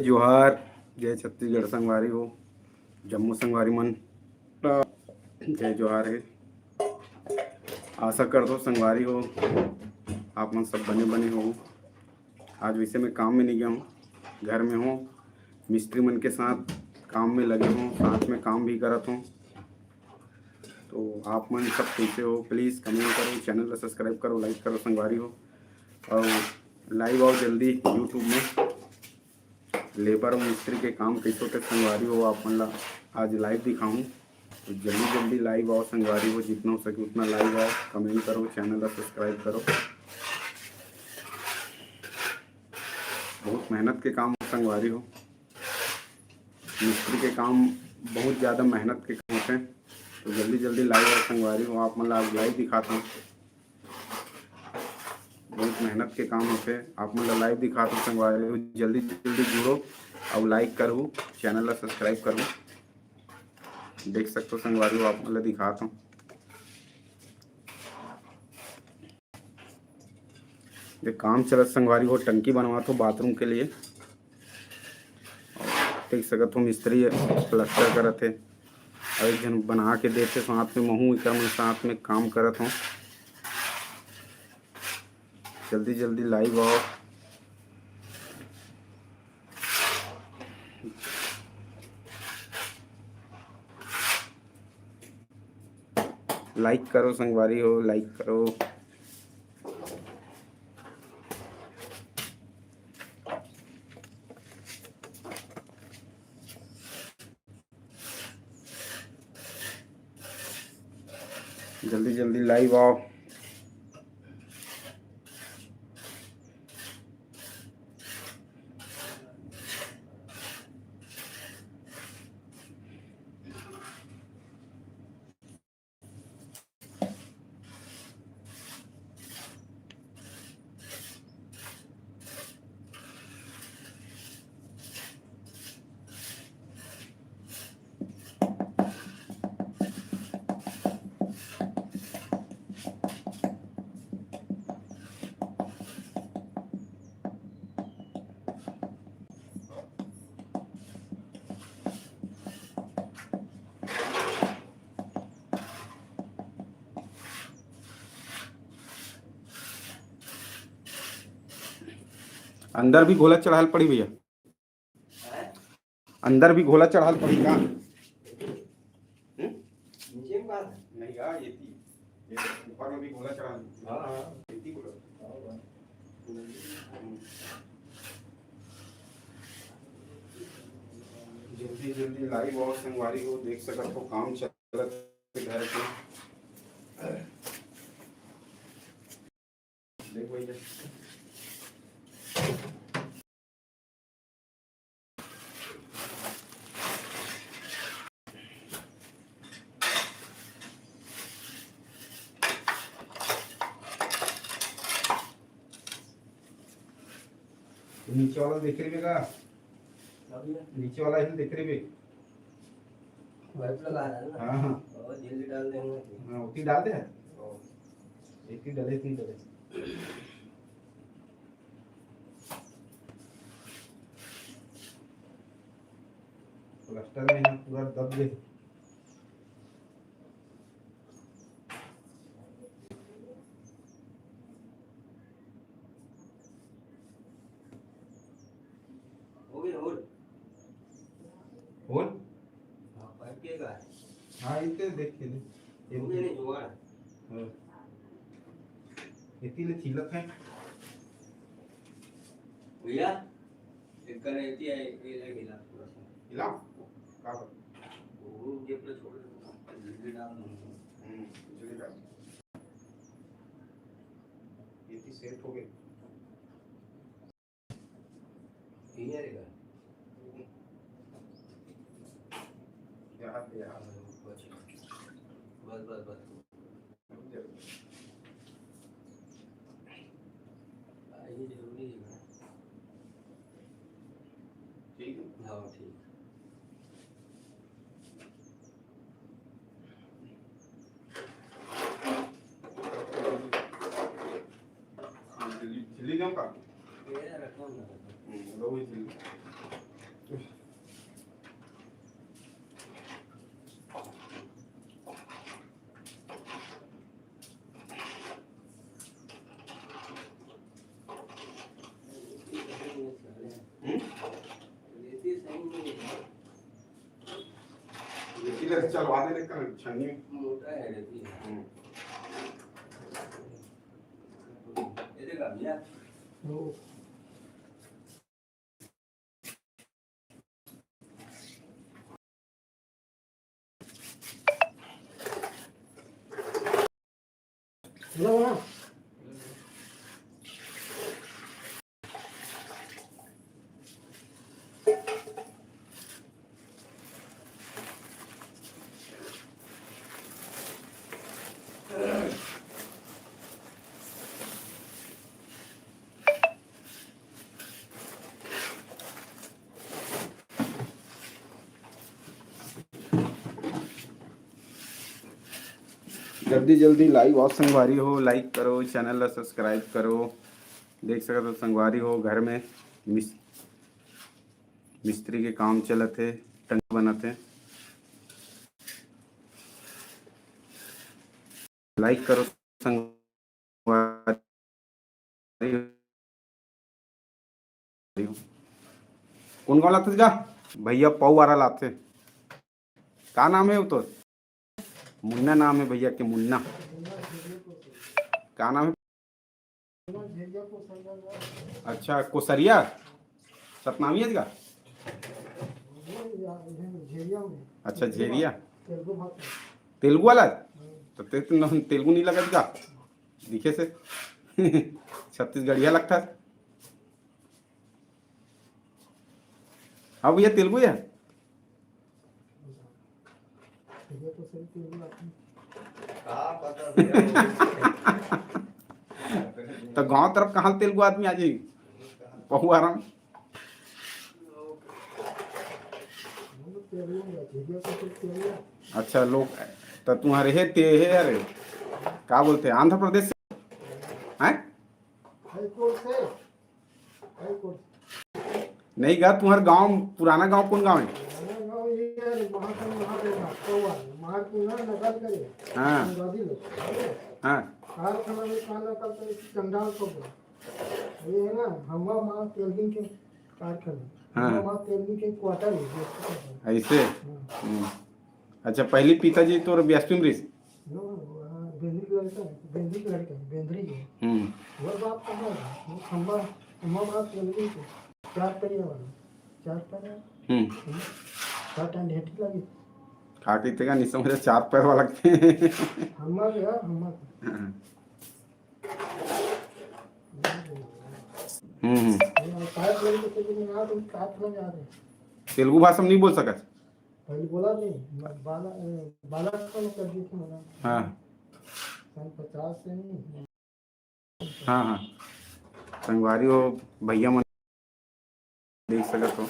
जोहार। जय छत्तीसगढ़ संगवारी हो, जम्मू संगवारी मन जय जोहार है। आशा कर दो संगवारी हो आप मन सब बने बने हो। आज वैसे मैं काम में नहीं गया हूँ, घर में हूँ, मिस्त्री मन के साथ काम में लगे हूँ, साथ में काम भी करत हूँ। तो आप मन सब कैसे हो, प्लीज़ कमेंट करो, चैनल को सब्सक्राइब करो, लाइक करो संगवारी हो। और लाइव आओ जल्दी यूट्यूब में। लेबर और मिस्त्री के काम कैसे होते संगवारी हो, आप मन ला आज लाइव दिखाऊँ। तो जल्दी जल्दी लाइव आओ संगवारी हो, जितना हो सके उतना लाइव आओ, कमेंट करो, चैनल को सब्सक्राइब करो। बहुत मेहनत के काम संगवारी हो, मिस्त्री के काम बहुत ज़्यादा मेहनत के काम होते हैं। तो जल्दी जल्दी लाइव आओ संगवारी हो, आप मन ला आज लाइव दिखाता हूँ। बहुत मेहनत के काम होते हैं, आप मतलब लाइव दिखाते हो संगवारी हो। जल्दी जल्दी जुड़ो और लाइक करो, चैनल ला सब्सक्राइब करो। देख सकते हो संगवारी हो, आप मतलब दिखाता हूँ। ये काम चलत संगवारी हो, टंकी बनवाता हूँ बाथरूम के लिए। देख सकते हो मिस्त्री प्लास्टर करत है और एक जन बना के देते, साथ में महू एक साथ में काम करत हूँ। जल्दी जल्दी लाइव आओ। लाइक करो संगवारी हो, लाइक करो। जल्दी जल्दी लाइव आओ। अंदर भी गोला चढ़ाल पड़ी भैया, अंदर भी गोला चढ़ाल पड़ी का? नहीं यार, ये ऊपर में भी गोला चढ़ाल। हाँ जल्दी जल्दी लाइव और संगवारी हो, देख सकत हो काम चलत घर के। देख भैया नीचे वाला देख रही का? नीचे वाला हिल देख रही लगा है। हाँ हाँ और जल्दी डाल देंगे। हाँ उसी डालते हैं, एक ही डले तीन डले। प्लास्टर में पूरा दब गए। होल हाँ पाइप के का? हाँ इतने देख के ये मुझे नहीं जुगाड़। हाँ इतने छिलक है भैया एक कर रहती है, ये लग थोड़ा सा हिला का वो जेब पे छोड़ जल्दी डाल दूँ। जल्दी डाल, ये सेट हो गए। ठीक है रहेगा यहाँ पे यहाँ बस बस बस ये जरूरी है। ठीक है हाँ ठीक। चिल्ली जाऊँ का? ये रखा हूँ ना। लो ही चिल्ली। पतीले से चलवा दे लेकर छन्नी में। मोटा है देखिए। ये देखा भैया। जल्दी जल्दी लाइव और संगवारी हो, लाइक करो, चैनल ला सब्सक्राइब करो। देख सकते हो संगवारी हो घर में मिस्त्री के काम चलत है, टंग बनत है। लाइक करो संगवारी हो। कौन गाँव लाते जा भैया? पौ वाला लाते। का नाम है वो तो? मुन्ना नाम है भैया के, मुन्ना। क्या नाम है? अच्छा, कोसरिया सतनामी है का? अच्छा, झेरिया तेलुगु वाला। तो तेलुगु नहीं लगा का दिखे से छत्तीसगढ़िया लगता है। हाँ भैया तेलुगु है। तो गांव तरफ कहाँ तेलुगु आदमी आ जाएगी? पहु आराम। अच्छा लोग तो तुम्हारे है ते है, अरे क्या बोलते हैं, आंध्र प्रदेश से हैं? नहीं गा, तुम्हारा गांव पुराना गांव कौन गांव है? हाँ हाँ ऐसे। अच्छा, पहली पिताजी तो ब्यासपी में रही। खाके तेगा नहीं समझ, चार पैर वाला लगते तेलुगु भाषा में नहीं बोल सका। पहले बोला नहीं, बाला कर दी थी मैंने। हाँ 50 से नहीं। हाँ हाँ संगवारी हो भैया मन देख सकत हो,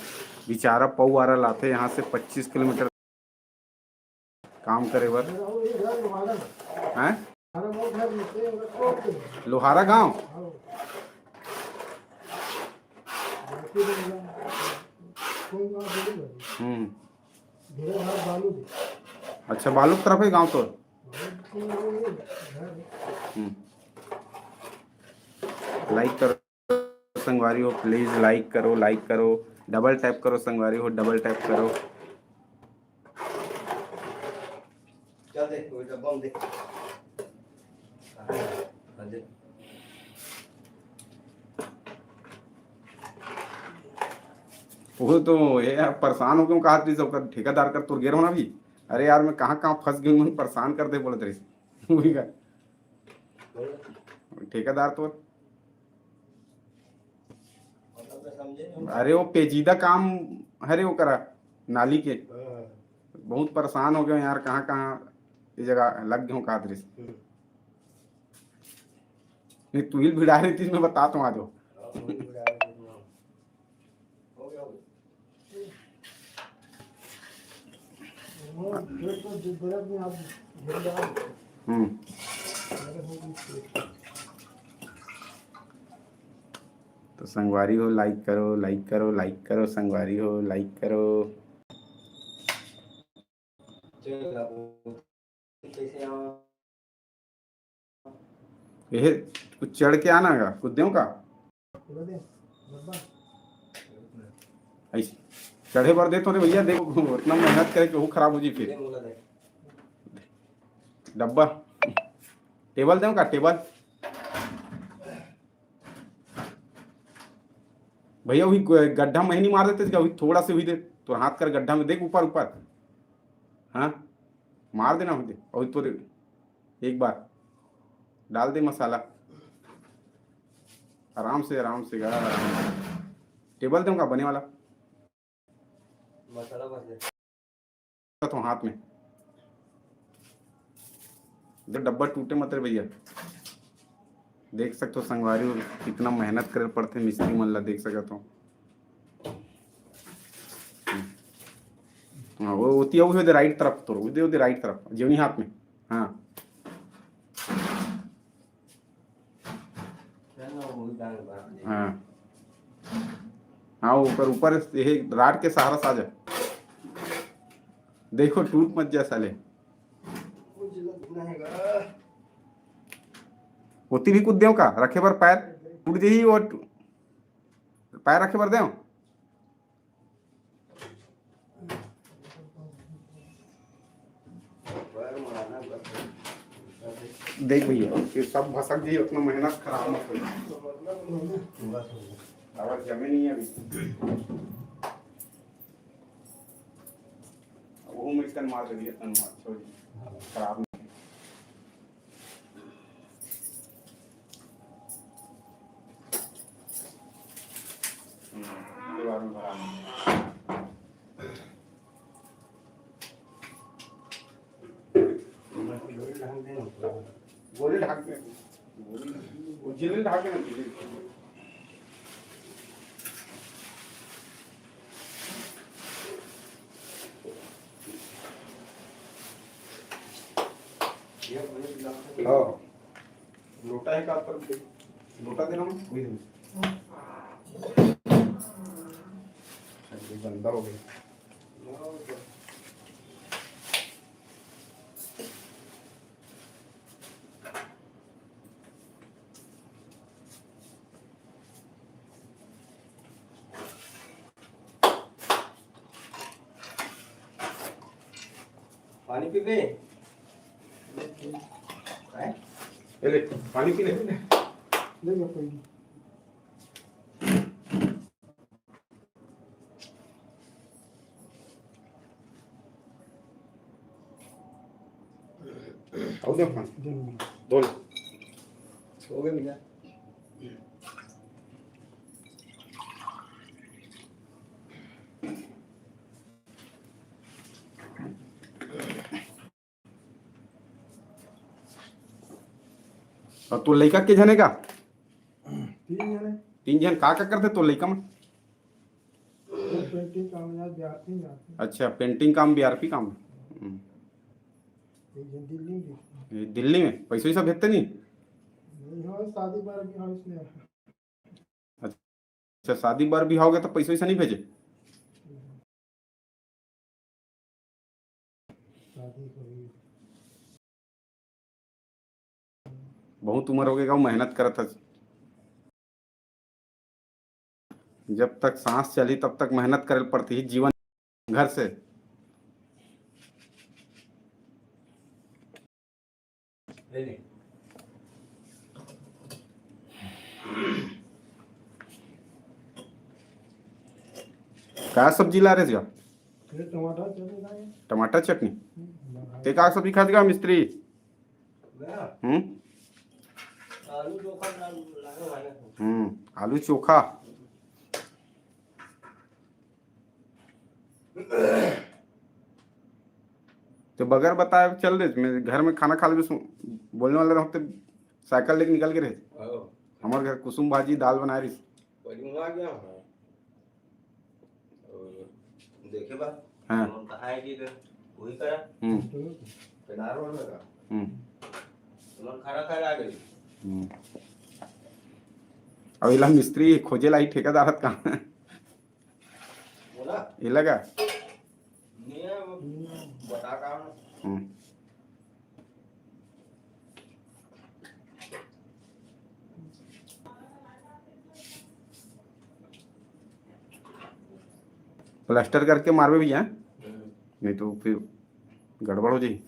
बेचारा पौ वारा लाते यहाँ से 25 किलोमीटर काम करे बर। हैं? लोहारा गांव। अच्छा, बालू तरफ है गांव तो। लाइक करो संगवारी हो, प्लीज लाइक करो, लाइक करो, डबल टैप करो संगवारी हो, डबल टैप करो। चल दे वो डब्बा में दे। दे वो तो ये यार परेशान हो क्यों, कहा तुझे ठेकेदार कर तुर गिर होना भी। अरे यार मैं कहाँ कहाँ फंस गई हूँ, परेशान कर दे बोले तेरे वही का ठेकेदार तो। अरे वो पेचीदा काम है वो करा नाली के, बहुत परेशान हो गए यार, कहाँ कहाँ इस जगह लग गए कहा दृश्य। नहीं तू ही भिड़ा रही थी, मैं बता तू आ जाओ। तो संगवारी हो लाइक करो, लाइक करो, लाइक करो संगवारी हो, लाइक करो। ये कुछ चढ़ के आना का कुछ देव का ऐसे चढ़े पर दे तो रे भैया, देखो उतना मेहनत करे कि वो खराब हो जी फिर। दे मोला दे डब्बा टेबल दें का टेबल भैया, वही गड्ढा में ही नहीं मार देते क्या, वही थोड़ा से हुई दे तो हाथ कर गड्ढा में देख ऊपर ऊपर, हाँ मार देना हुई दे और तो एक बार डाल दे मसाला, आराम से आराम से यार, टेबल दूंगा बने वाला मसाला बस दे तो हाथ में जब डब्बा टूटे मत रे भैया। देख सकते हो संगवारी हो कितना मेहनत करे पड़ते मिस्त्री मन ला, देख सकते हो। हाँ वो होती है, वो राइट तरफ तो वो राइट तरफ जीवनी हाथ में, हाँ ना वो डाल बात हाँ हाँ ऊपर ऊपर ये राड के सहारा साजा, देखो टूट मत जा साले। कुछ लगना हैगा होती भी कुछ देव का रखे बर पैर टूट जाही और पैर रखे बर देव। पैर मारना बस देख भैया ये सब भसक जाही, उतना मेहनत खराब मत हो, बस हो गया आवाज जमे नहीं है अभी, वो में तन मार दिया, तन मार छोड़ खराब नहीं। दीवार में भरा गोली ढाक दे, वो जिले ढाक देना जिले। हाँ लोटा है का पर लोटा देना मैं वही दे, गंदा हो गया। पानी पी गए ले पानी पी ले। ले लो कोई नहीं। और दे पानी दे लो। दो ले। हो गए भैया और तो लड़का के जने का 3 जने 3 जन का करते तो लड़का में। पेंटिंग काम याद जाते हैं जाते हैं। अच्छा पेंटिंग काम बीआरपी काम। एक जन दिल्ली में देखते ये दिल्ली में पैसे ही सब भेजते नहीं। नहीं हो शादी बार की हो इसलिए अच्छा शादी बार भी होगा तो पैसे वैसा नहीं भेजे। शादी करी बहुत उम्र हो गएगा वो मेहनत करता, जब तक सांस चली तब तक मेहनत करे पड़ती है जीवन घर से। ले ले क्या सब्जी ला रहे थे? ये टमाटर चले जाए टमाटर चटनी ते का सब्जी खा देगा मिस्त्री? गया हम्म आलू चोखा लागे वाला आलू चोखा। तो बगैर बताए चल रहे मैं घर में खाना खा ले बोलने वाले रहते साइकिल लेके निकल के रहे हमारे घर कुसुम भाजी दाल बना रही परिंगा गया देखे बा हाँ कहा है कि वही करा केदार वाला का तुम खाना खा आ गई अब इला मिस्त्री खोजे लाई ठेकेदार कहाँ बोला ये लगा नहीं है वो बता का प्लास्टर करके मारवे भी हैं, नहीं तो फिर गड़बड़ हो जाए।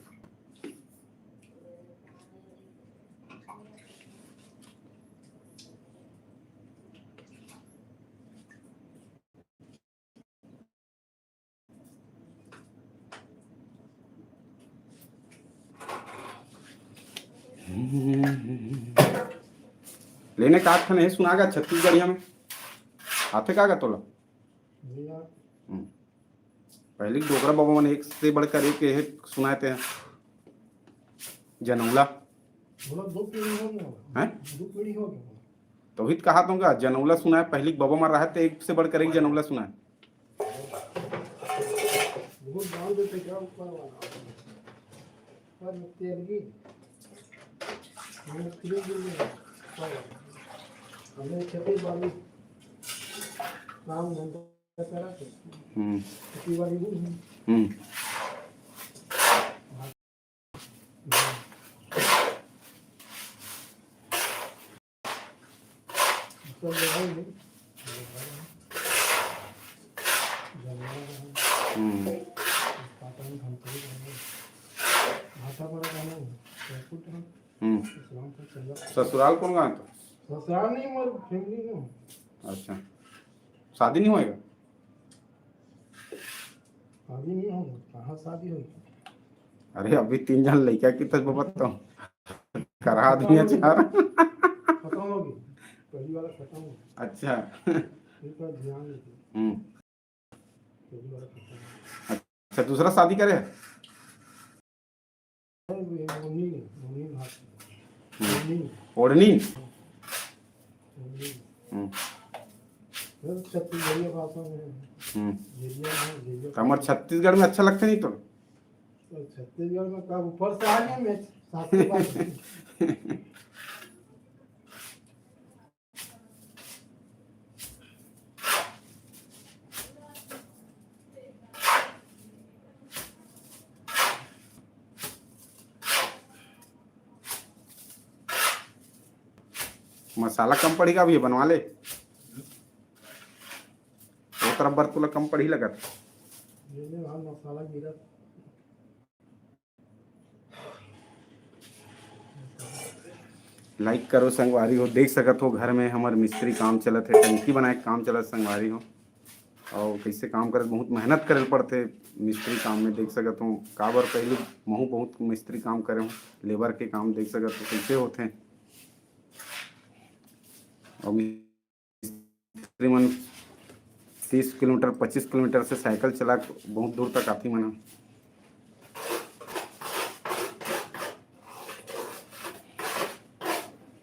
लेने का था नहीं सुनागा छत्तीसगढ़िया में आते का तोला। पहले डोगरा बाबा मन एक से बढ़कर एक है सुनाते हैं जनौला दो पीढ़ी हो गया हैं। दो पीढ़ी हो गया तो हित कहा तुमका जनौला सुना है, पहले बाबा मार रहा है एक से बढ़कर एक जनौला सुना है। वो डाल देते क्या ऊपर वाला पर तेल की हमें क्लीन कर हमें खेती बाड़ी काम धंधा करा के खेती बाड़ी भी सब लगाएंगे पाटन धमतरी भाषा पर गाना इस्लाम का चला ससुराल कौन गाँव तो। ससुराल नहीं मर फैमिली में अच्छा शादी नहीं होएगा। शादी नहीं होगा कहाँ शादी होगी। अरे अभी 3 जन लड़का की तज बताओ करा आदमी है चार। खत्म होगी पहली वाला खत्म हो अच्छा इस पर ध्यान दीजिए पहली वाला खत्म अच्छा दूसरा शादी करे है। मुन्नी मुन्नी ओढ़नी छत्तीसगढ़ी भाषा में झेलिया है झेलिया हमारे छत्तीसगढ़ में अच्छा लगता नहीं तो। छत्तीसगढ़ में कब ऊपर से आ गए मैं साथ के बाद मसाला कम पड़ेगा अभी बनवा ले वो तरफ बर्तुला कम पड़ी लगा ये हाल मसाला गिरा लाइक करो संगवारी हो देख सकत हो घर में हमार मिस्त्री काम चलत है टंकी बनाए के काम चलत संगवारी हो और कैसे काम करत बहुत मेहनत करे पड़ते मिस्त्री काम में देख सकत हो का बार पहले महू बहुत मिस्त्री काम करे हो लेबर के काम देख सकत हो कैसे होते हैं और मिस्त्री मन 30 किलोमीटर 25 किलोमीटर से साइकिल चला बहुत दूर तक आती मना।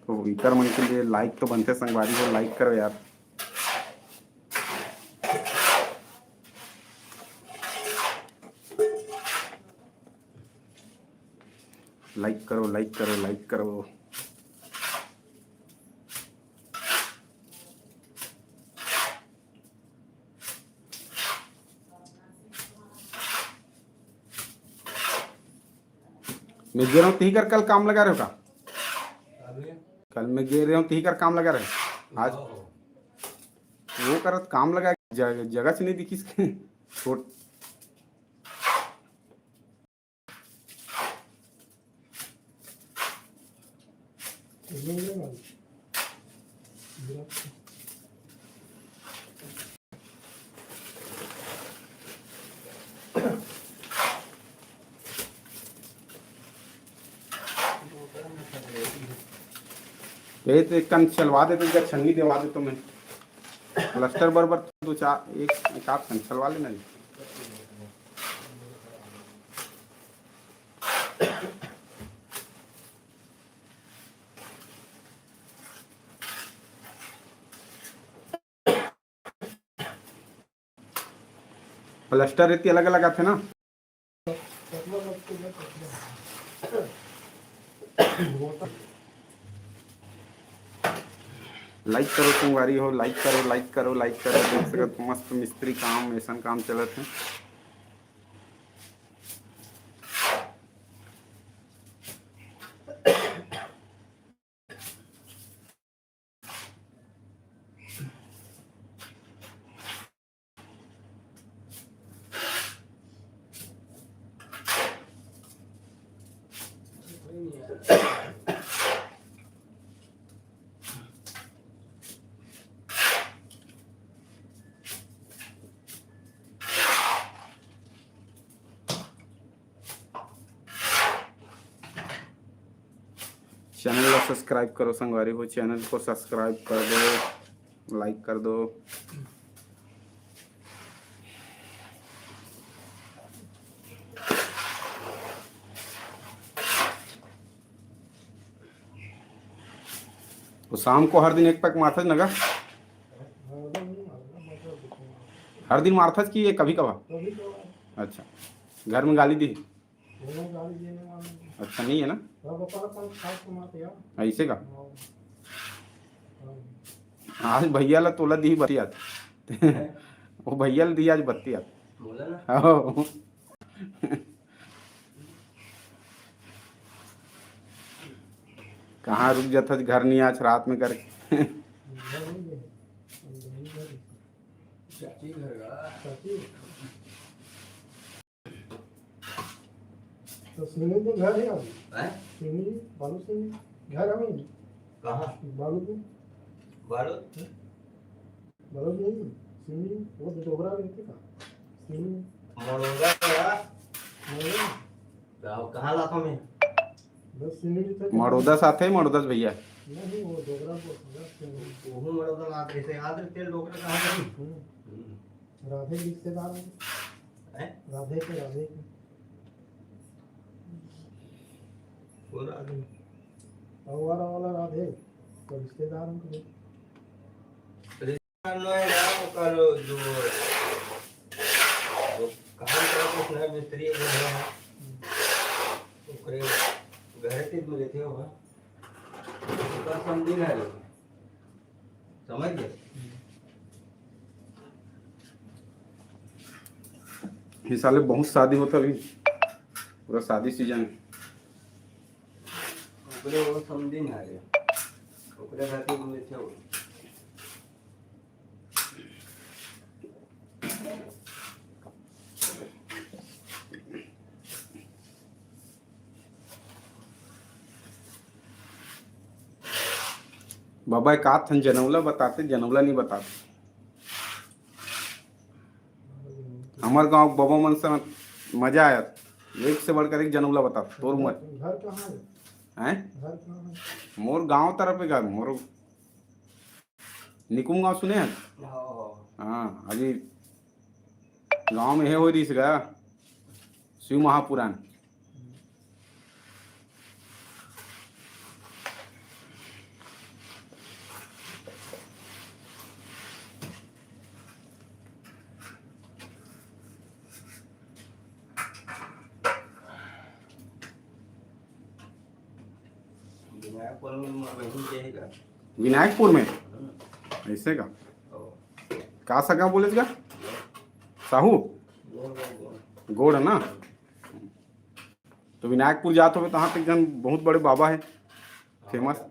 तो इकर मन के लिए लाइक तो बनते संगवारी हो लाइक करो यार। लाइक करो लाइक करो लाइक करो। मैं गिर रहा हूँ ती कर कल काम लगा रहे हो का कल मैं गिर रहा हूँ ती कर काम लगा रहे आज वो करत काम लगा जगह से नहीं दिखी छोट ये तो एक कन चलवा देते क्या छन्नी दिलवा दे तो मैं प्लास्टर बराबर 2-4 एक आप कन चलवा लेना जी। प्लास्टर इतनी अलग अलग आते ना लाइक करो संगवारी हो लाइक करो लाइक करो लाइक करो देख सकत मस्त मिस्त्री काम ऐसा काम चलत है। चैनल को सब्सक्राइब करो संगवारी हो, चैनल को सब्सक्राइब कर दो, लाइक कर दो। तो शाम को हर दिन एक पैक मारथस नगा? हर दिन मारथस कि ये कभी कभार? अच्छा, घर में गाली दी? अच्छा नहीं है ना ऐसे का? आज भैया ला तोला दी बत्ती आत वो भैया ला दी आज बत्ती आत बोला ना। हाँ। कहाँ रुक जाता घर नहीं आज रात में करके। चाची घर का तो सुनी तो घर है अभी। हैं? सुनी बालू सुनी घर अभी कहाँ? बालू को बारूद? बालू नहीं सुनी वो डोगरा रहते का सुनी मड़ोगा का नहीं कहाँ लाखों में? बस सुनी तो मड़ोदा साथ है, मड़ोदा भैया नहीं वो डोगरा को वो मड़ोगा लाख ऐसे याद तेल डोकरा कहाँ गई? राधे रिश्तेदार हैं हैं? राधे के वो राधे अवारा वाला राधे तो रिश्तेदार हैं नोएडा वो करो जो कहाँ का कुछ नया मिस्त्री है ओकरे घर के दूर थे वो उसका समझी है समझ गए? इस साल बहुत शादी होता अभी, पूरा शादी सीजन है। ओकरे वो समझी ना रे ओकरे घर के दूर थे वो बाबा एक आध थन जनौला बताते, जनौला नहीं बताते। हमार गांव बाबा मन से मजा आया, एक से बढ़कर एक जनौला बताते। तोर उमर घर कहाँ है हैं? घर कहाँ है मोर गांव तरफ है, मोर निकुम गांव सुने हैं? हाँ अभी गांव में है हो रही गया शिव महापुराण। विनायकपुर में ऐसे का सका बोले का साहू गोड़ है ना? तो विनायकपुर जाते हो तो वहाँ तक जन बहुत बड़े बाबा है फेमस।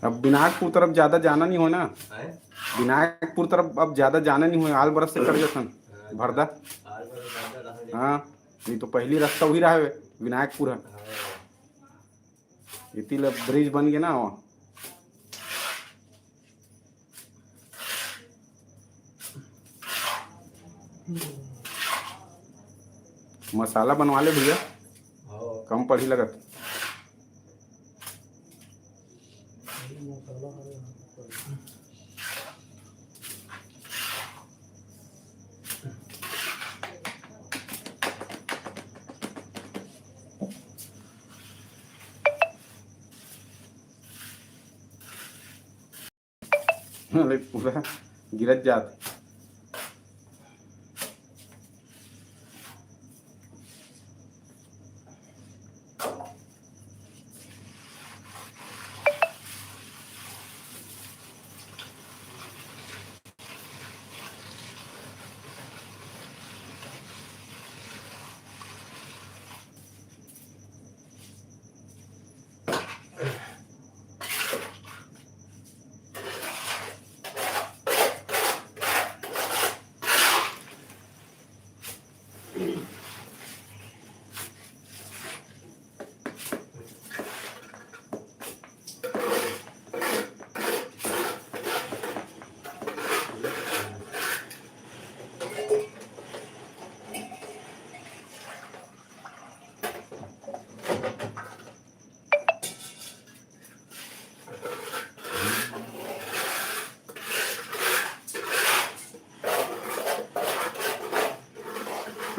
अब विनायकपुर तरफ ज्यादा जाना नहीं हो ना, विनायकपुर तरफ अब ज्यादा जाना नहीं हो, आल बरस से कर जसन भरदा। हाँ नहीं तो पहली रास्ता वही रहा है विनायकपुर है, इतनी ब्रिज बन गया ना वहाँ। मसाला बनवा ले भैया, कम पड़ी लगत। अरे पूरा गिरत जात।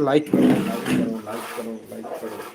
लाइक करो, लाइक करो, लाइक करो, लाइक करो।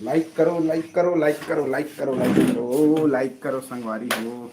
लाइक करो, लाइक करो, लाइक करो, लाइक करो, लाइक करो, ओ लाइक करो संगवारी हो।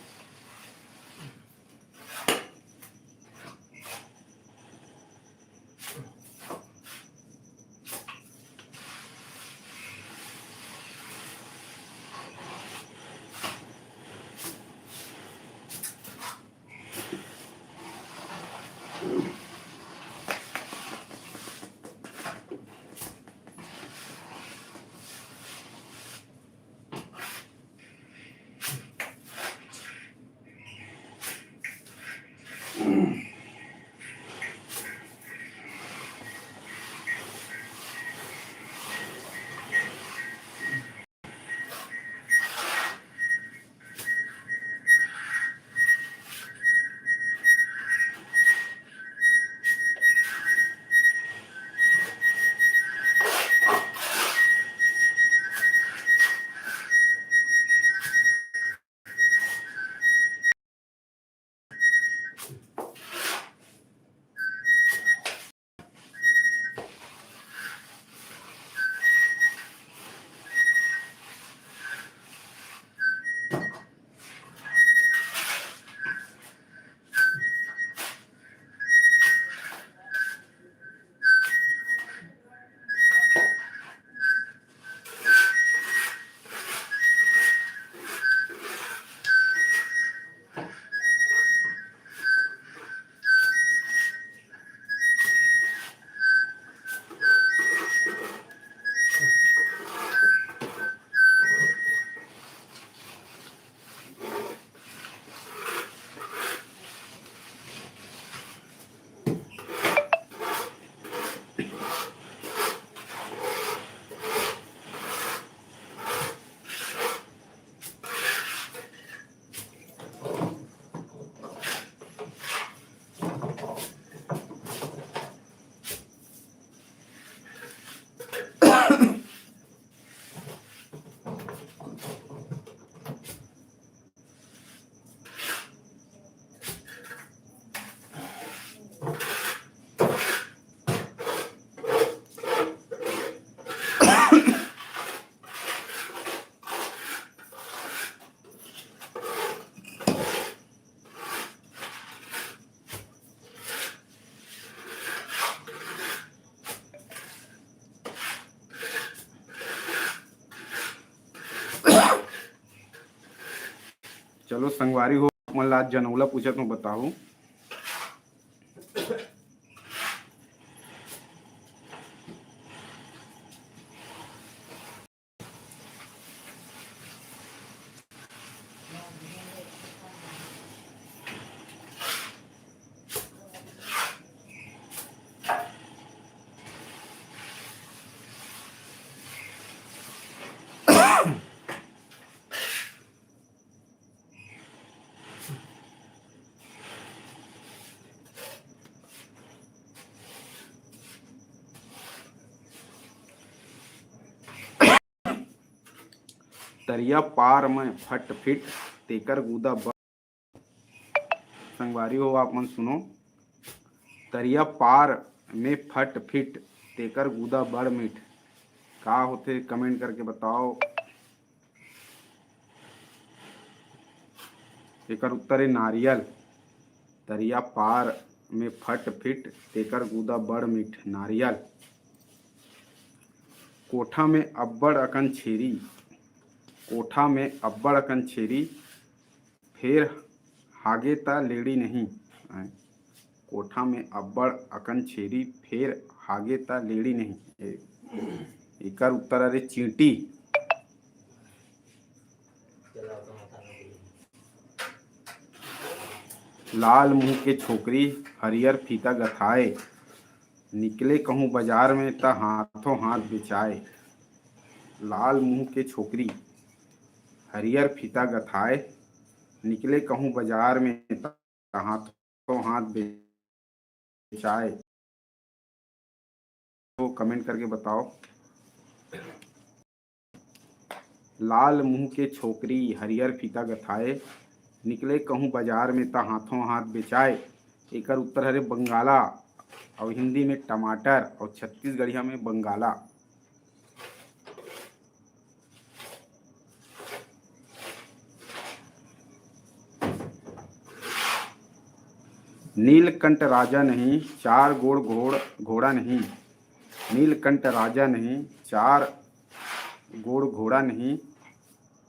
चलो संगवारी हो, मन आज जनौला पूछत मैं बताऊं। तरिया पार में फट फिट तेकर गुदा ब संगवारी हो आप मन सुनो। तरिया पार में फट फिट तेकर गुदा बड़ मीठ का होथे कमेंट करके बताओ। एकर उत्तर है नारियल। तरिया पार में फट फिट तेकर गुदा बड़ मीठ नारियल। कोठा में अब्बड़ अकन छेरी, कोठा में अब्बड़ अकन छेरी, फिर हागे ता लेड़ी नहीं। कोठा में अब्बड़ अकन छेरी, फिर हागे ता लेड़ी नहीं। एकर उत्तर अरे चींटी। लाल मुंह के छोकरी हरियर फीता गथाए, निकले कहूँ बाजार में त हाथों हाथ बेचाए। लाल मुंह के छोकरी हरियर फीता गथाए, निकले कहूँ बाजार में त हाथों हाथ बेचाए। तो कमेंट करके बताओ। लाल मुंह के छोकरी हरियर फीता गथाए, निकले कहूँ बाजार में त हाथों हाथ बेचाए। एकर उत्तर हरे बंगाला, और हिंदी में टमाटर, और छत्तीसगढ़िया में बंगाला। नीलकंठ राजा नहीं, चार गोड़ घोड़ा नहीं। नीलकंठ राजा नहीं, चार गोड़ घोड़ा नहीं,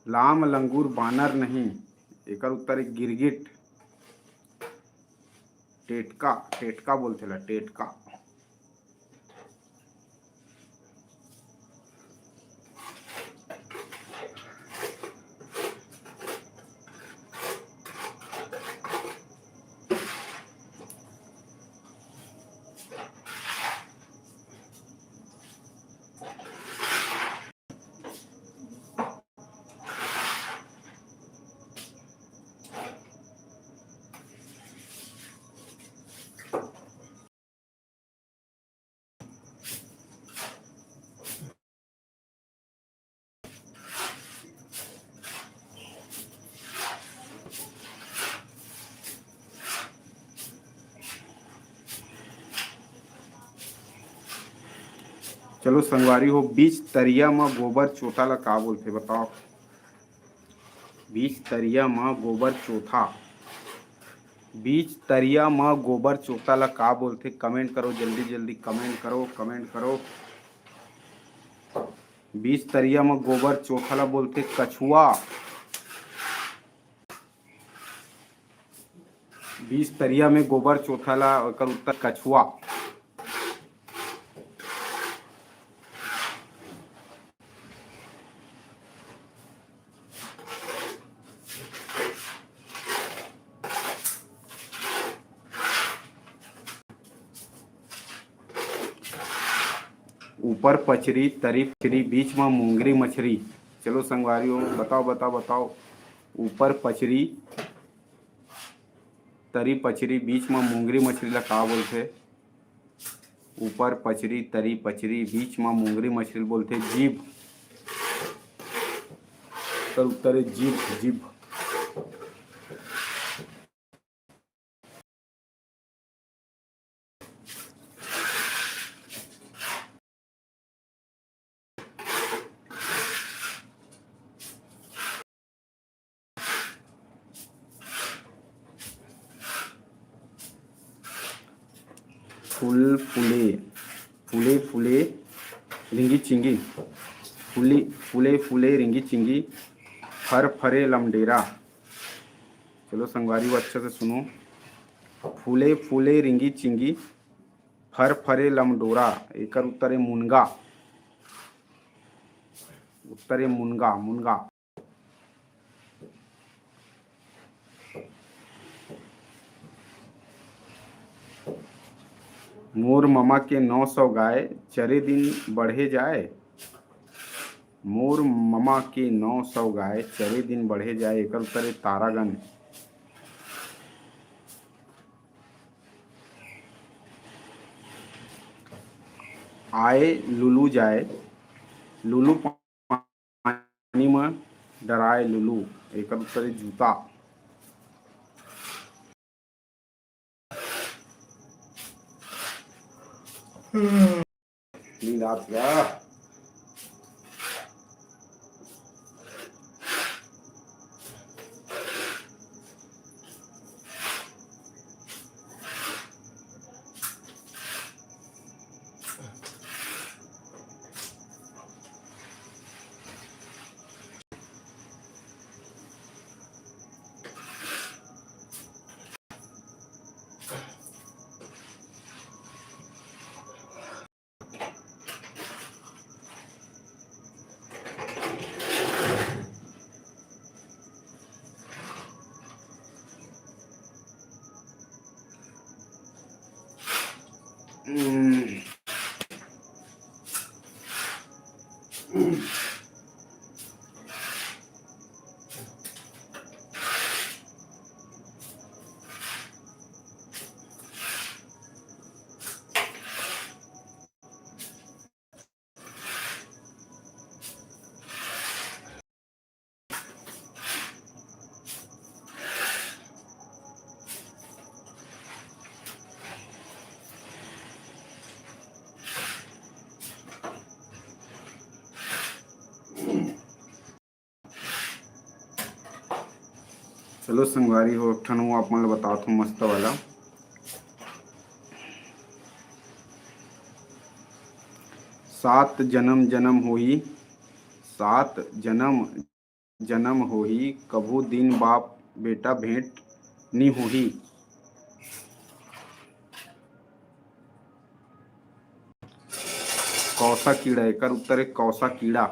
लाम लंगूर बानर नहीं। एकर उत्तर है गिरगिट। टेटका, टेटका बोलते ला, टेटका। चलो संगवारी हो, बीच तरिया में गोबर चोथा ला का बोलते बताओ। बीच तरिया में गोबर चोथा, बीच तरिया में गोबर चोथा ला का बोलते। कमेंट करो, जल्दी जल्दी कमेंट करो, कमेंट करो। बीच तरिया में गोबर चोथा ला बोलते कछुआ। बीच तरिया में गोबर चोथा ला एकर उत्तर कछुआ। ऊपर पचरी तरी पचरी, बीच में मूंगरी मछली। चलो संगवारियों बताओ बताओ बताओ। ऊपर पचरी तरी पचरी, बीच में मूंगरी मछली ला का बोलते। ऊपर पचरी तरी पचरी, बीच में मूंगरी मछली बोलते जीभ। तर उत्तर है जीभ, जीभ। फूल फूले, फूले फूले रिंगी चिंगी, फूली फूले फूले रिंगी चिंगी, फर फरे लमडेरा। चलो संगवारी अच्छे से सुनो। फूले फूले रिंगी चिंगी, फर फरे लमडोरा। एकर उत्तर है मुनगा। उत्तर है मुनगा, मुनगा। मोर ममा के 900 गाय, चरे दिन बढ़े जाए। मोर ममा के 900 गाय, चरे दिन बढ़े जाए। एकर उत्तर है तारागण। आए लुलू जाए, लुलू पानी में डराए लुलू। एकर उत्तर है जूता। नींद आ गया। चलो संगवारी हो ठन हूँ आप मन ल बताओ तो मस्त वाला। सात जन्म जन्म होही, सात जन्म जन्म होही, कभू दिन बाप बेटा भेंट नी होही। कौसा कीड़ा, एकर उत्तर है कौसा कीड़ा।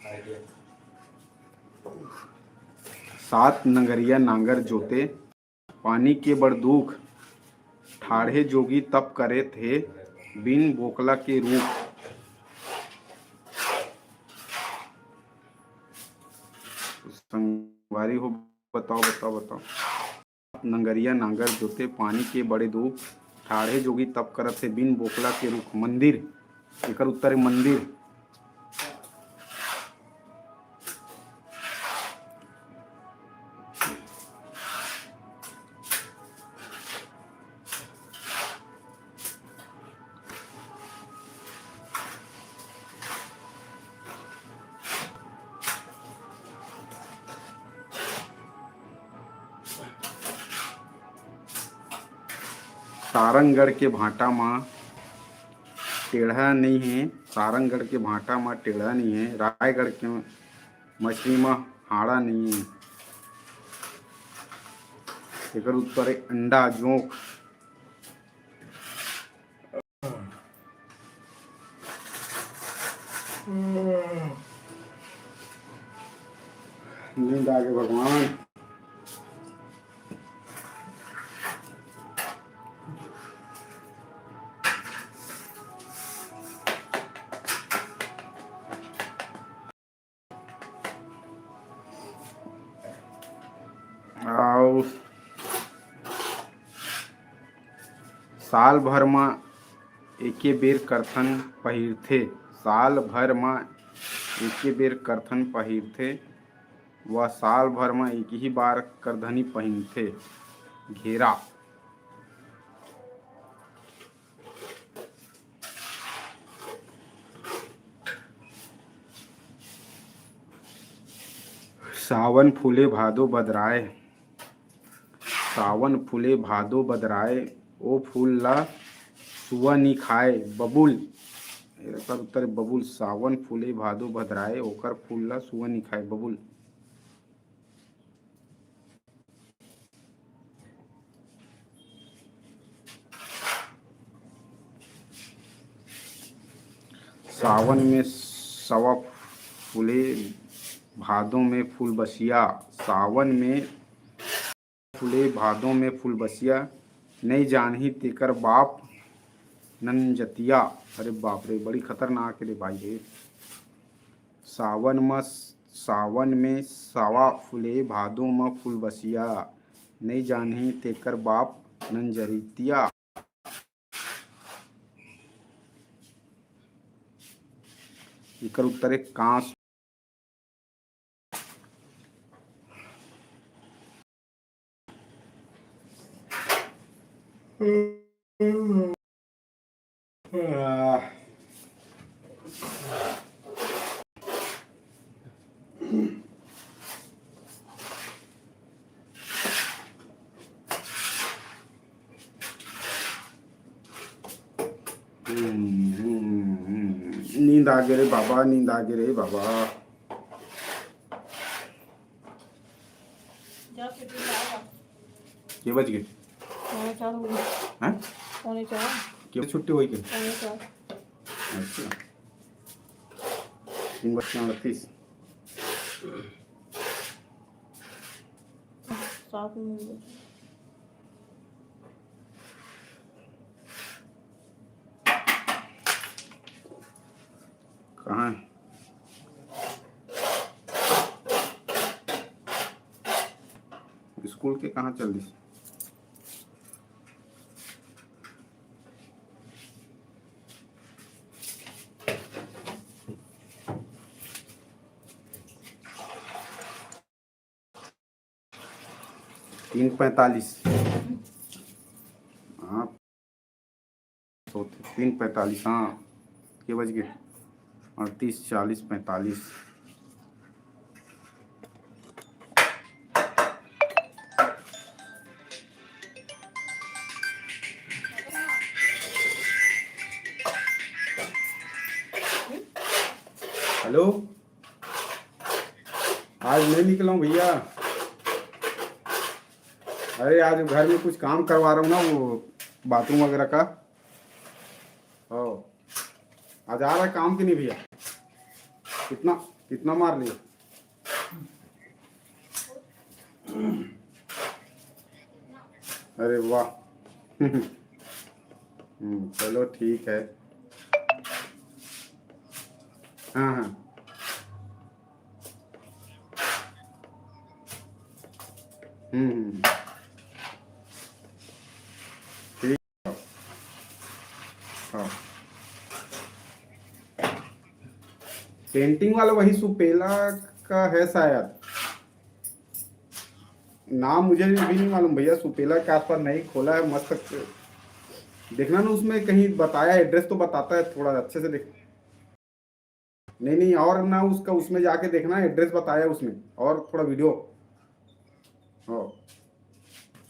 आइडिया। सात नंगरिया नांगर जोते, पानी के बड़ दुख, ठाढ़े जोगी तप करे थे, बिन बोकला के रूप। संगवारी हो बताओ बताओ बताओ। नंगरिया नांगर जोते, पानी के बड़े दुख, ठाढ़े जोगी तप करत थे, बिन बोकला के रूख। मंदिर, एकर उत्तर है मंदिर। सारंगढ़ के भाटा माँ टेढ़ा नहीं है, सारंगढ़ के भाटा माँ टेढ़ा नहीं है, रायगढ़ के मछली माँ हाड़ा नहीं है। एकर उत्तर है अंडा जोंक। नींद आ गई भगवान। आओ साल भर में एके बेर करथन पहिरथे, साल भर में एके बेर करथन पहिरथे, वह साल भर में एक ही बार करधनी पहिनथे। घेरा। सावन फूले भादो बदराए, सावन फूले भादो बदराए, ओ फूल ला सुआ नी खाए बबुल। एकर उत्तर है बबुल। सावन फूले भादो बदराए, ओकर फूल ला सुआ नी खाए बबुल। सावन में सवा फूले, भादों में फूल बसिया, सावन में फूले भादों में फूल बसिया, नहीं जानही तेकर बाप नंजतिया। अरे बाप रे, बड़ी खतरनाक है रे भाई ये। सावन में सवा फूले, भादों में फूल बसिया, नहीं जानही तेकर बाप नंजरितिया। एकर उत्तर है कांस। नींद आ गई रे बाबा, नींद आ गई रे बाबा। के बज गए हैं? के छुट्टी हुई के? अच्छा 3:38। कहाँ है? स्कूल के कहाँ चल रही? तीन 45। हाँ 3:45। हाँ के बज गए? 38, 40, 45। हेलो, आज नहीं निकला हूँ भैया। अरे आज घर में कुछ काम करवा रहा हूँ ना, वो बाथरूम वगैरह का। ओ, आज आ रहा है काम कि नहीं भैया? कितना कितना मार लिए? अरे वाह। चलो ठीक है। हाँ हाँ। हम्म। ठीक। हाँ, पेंटिंग वाला वही सुपेला का है शायद। नाम मुझे भी नहीं मालूम भैया, सुपेला के आसपास नहीं खोला है। मस्त देखना ना, उसमें कहीं बताया, एड्रेस तो बताता है, थोड़ा अच्छे से देख। नहीं नहीं, और ना उसका उसमें जाके देखना, एड्रेस बताया उसमें, और थोड़ा वीडियो। हाँ,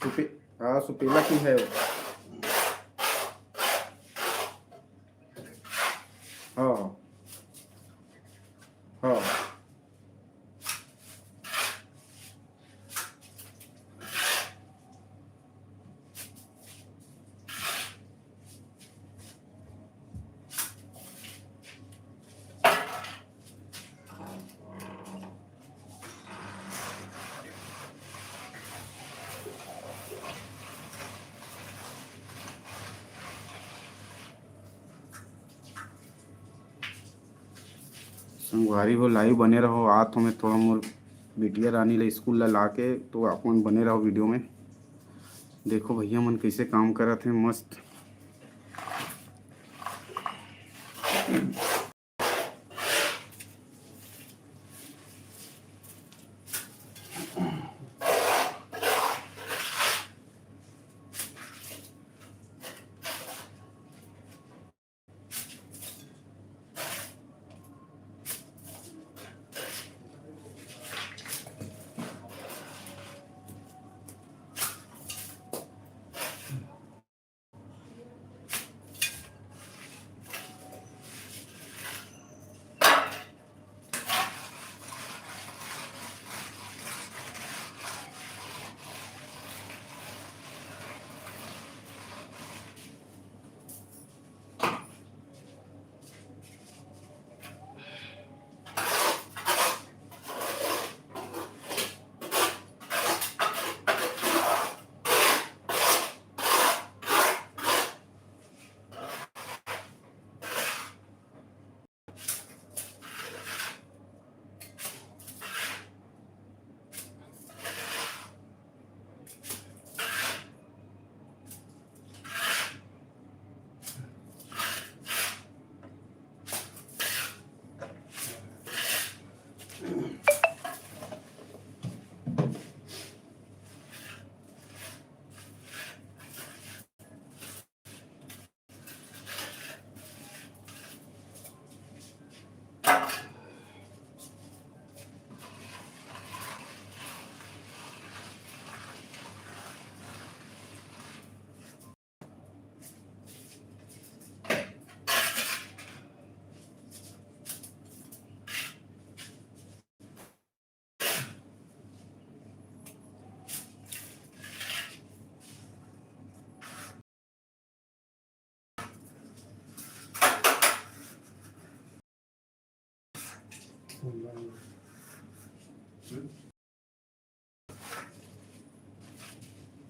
सुपे हाँ, सुपेला की है वो। हाँ हाँ। संगवारी हो, लाइव बने रहो। आज तो मैं थोड़ा मोर बिटिया रानी ले स्कूल ला के, तो आप मन बने रहो वीडियो में। देखो भैया मन कैसे काम करत हैं, मस्त।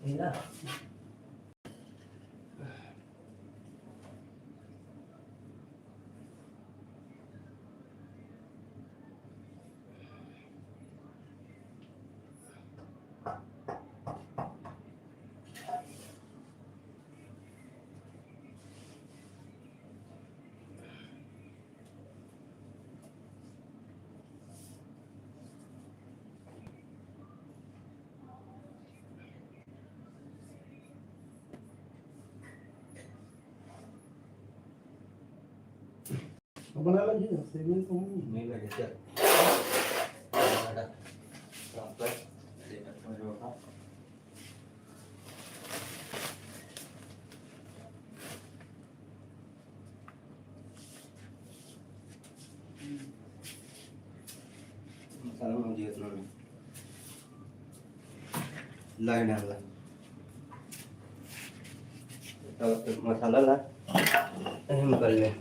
ना बना लगी सेवन तो नहीं नहीं लगे चल काम पर मसाला मुझे इतना नहीं लाइन है मसाला ला हम कर ले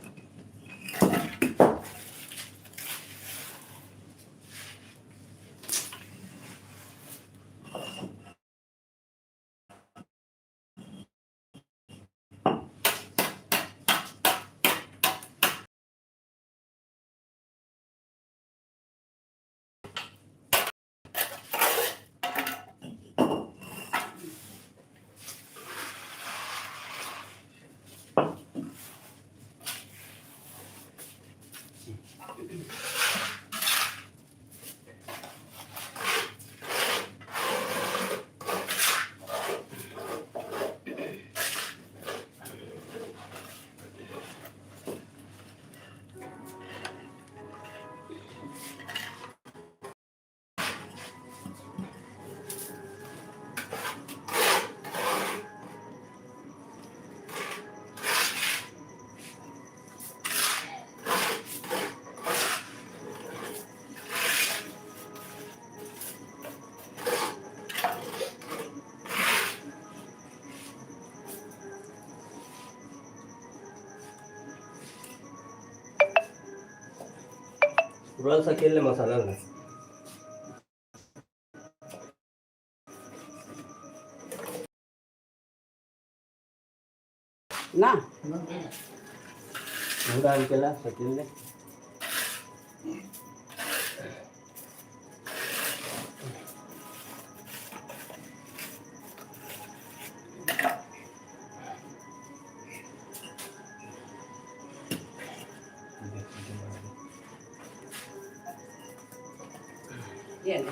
थोड़ा सा केले मसाला ला ना थोड़ा केला सकेले ये ले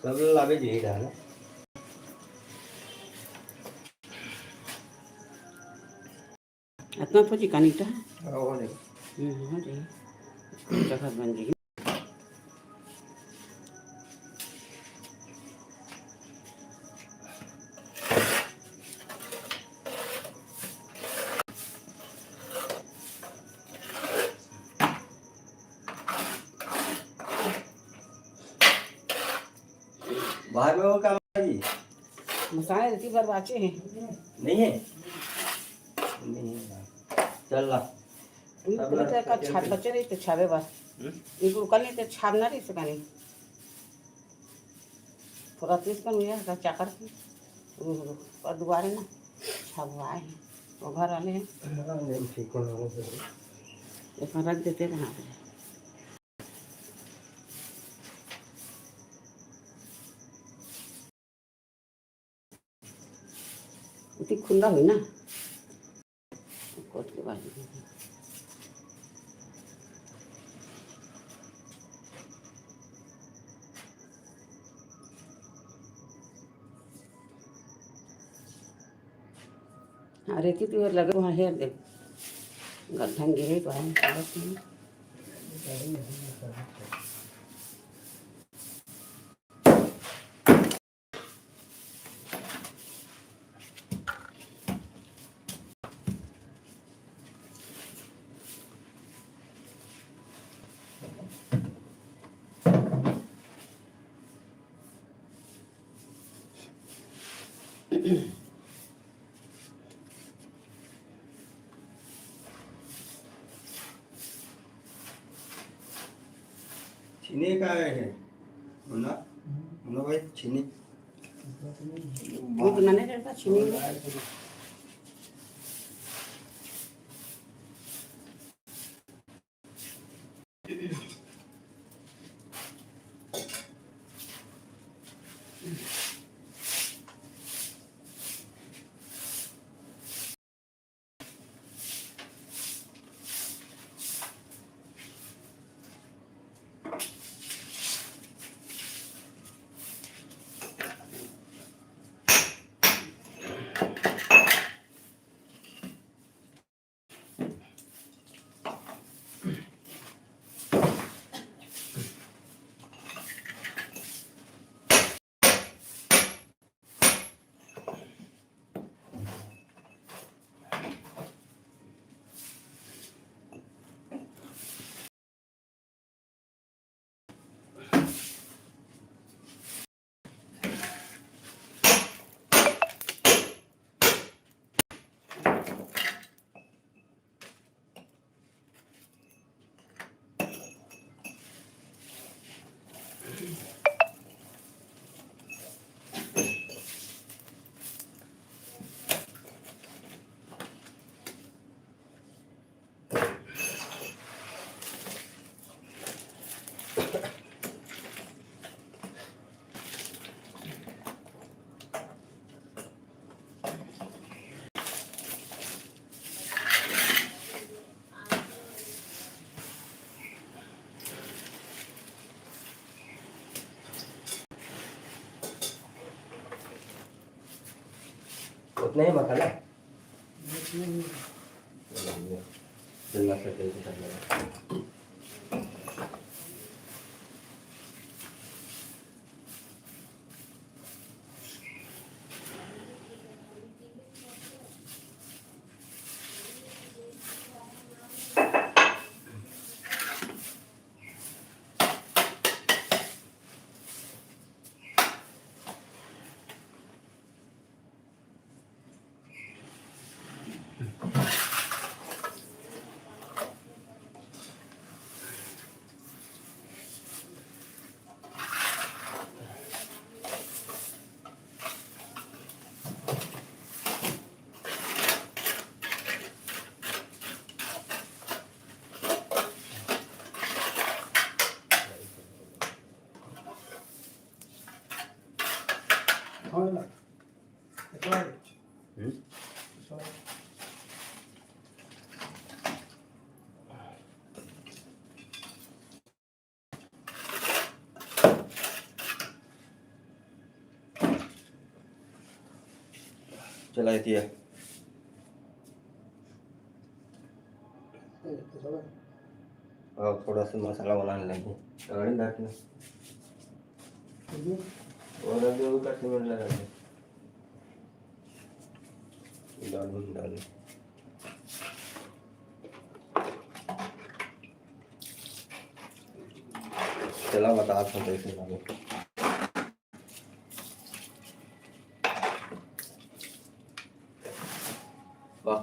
सब लागे जी डाल इतना तो चिकन ईटा है हो ले हो जाएगी जगह बन जाएगी बाहर में वो काम है जी मसाले इतनी बार बाचे हैं नहीं है नहीं है चल ला इनको तो का छाप बचे रही तो छावे बस इनको कल नहीं तो छाप ना रही सका नहीं थोड़ा तेज कर लिया का चाकर और दोबारा ना छापवाए हैं वो घर वाले हैं ठीक हो इसमें रख देते कहाँ पे इतनी खुला हुई ना कोट के बाद हाँ रेती तो लगे वहाँ हेर दे गड्ढा गिरे तो है चीनी का है मुन्ना मुन्ना भाई चीनी वो बनाने रहता चीनी में उतना ही मसाला इसमें जितना से तेल के साथ लगा। खाने लगा अच्छा है हम्म? अच्छा है। चला दिया। अच्छा है। और थोड़ा सा मसाला बनाने लगे गाड़ी काटने ठीक और अभी वो काटने में लगा है। डाल चला बता हूँ कैसे डालो। वाह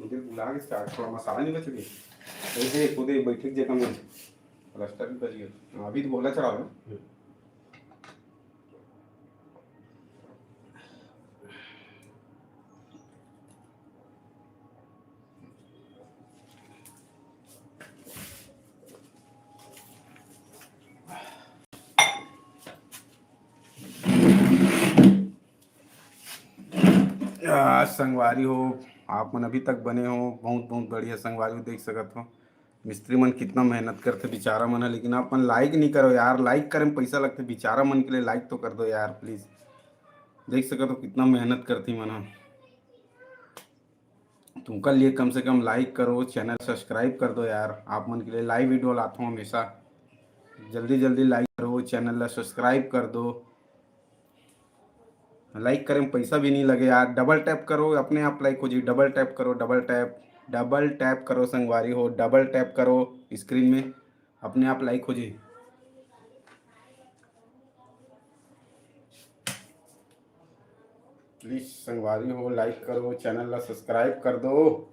मुझे बुला के स्टार्ट थोड़ा मसाला नहीं बच गया ऐसे खुद ही बैठक जगह में प्लास्टर भी बच गया अभी तो बोला चढ़ा लो संगवारी हो आप मन अभी तक बने हो बहुत बहुत बढ़िया संगवारी हो देख सकत हो मिस्त्री मन कितना मेहनत करते बेचारा मन है लेकिन आप मन लाइक नहीं करो यार लाइक करे में पैसा लगते बेचारा मन के लिए लाइक तो कर दो यार प्लीज देख सकत हो कितना मेहनत करती मन है तुमका लिए कम से कम लाइक करो चैनल सब्सक्राइब कर दो यार आप मन के लिए लाइव वीडियो लाता हूँ हमेशा जल्दी जल्दी लाइक करो चैनल ला सब्सक्राइब कर दो लाइक करें पैसा भी नहीं लगे यार डबल टैप करो अपने आप लाइक हो जी डबल टैप करो संगवारी हो डबल टैप करो स्क्रीन में अपने आप लाइक हो जी प्लीज संगवारी हो लाइक करो चैनल ला सब्सक्राइब कर दो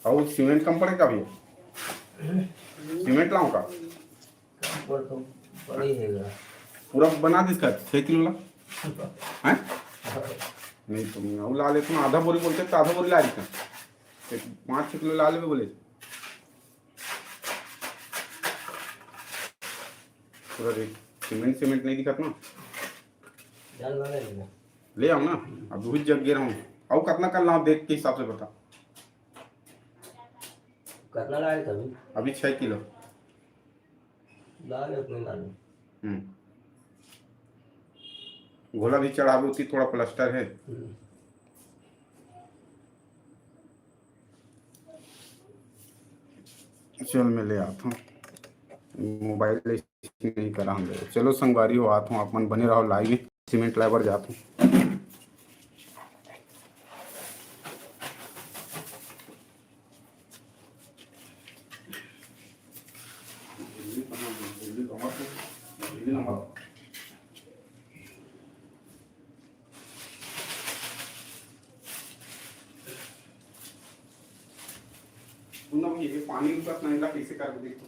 और सीमेंट कम पड़ेगा भैया सीमेंट लाऊं का पर तो बड़ी है पूरा बना दी इसका 6 किलो ला हैं नहीं तुम और ला ले तुम आधा बोरी बोलते तो आधा बोरी ला रही था 5-6 किलो ला ले बोले पूरा देख सीमेंट नहीं दिखत ना जान वाले लेना ले आओ ना अब बहुत जग गिर रहा हूँ और कितना कर लाऊं देख के हिसाब से बता कितना लाए तभी अभी 6 किलो लाए अपने लाने घोला भी चढ़ा उसी थोड़ा प्लास्टर है चल मैं ले आता हूँ मोबाइल नहीं करा हम चलो संगवारी हो आता हूँ आप मन बने रहो लाइव सीमेंट लाइवर जाता हूँ ये पानी ऊपर नहीं ला कैसे कर देखो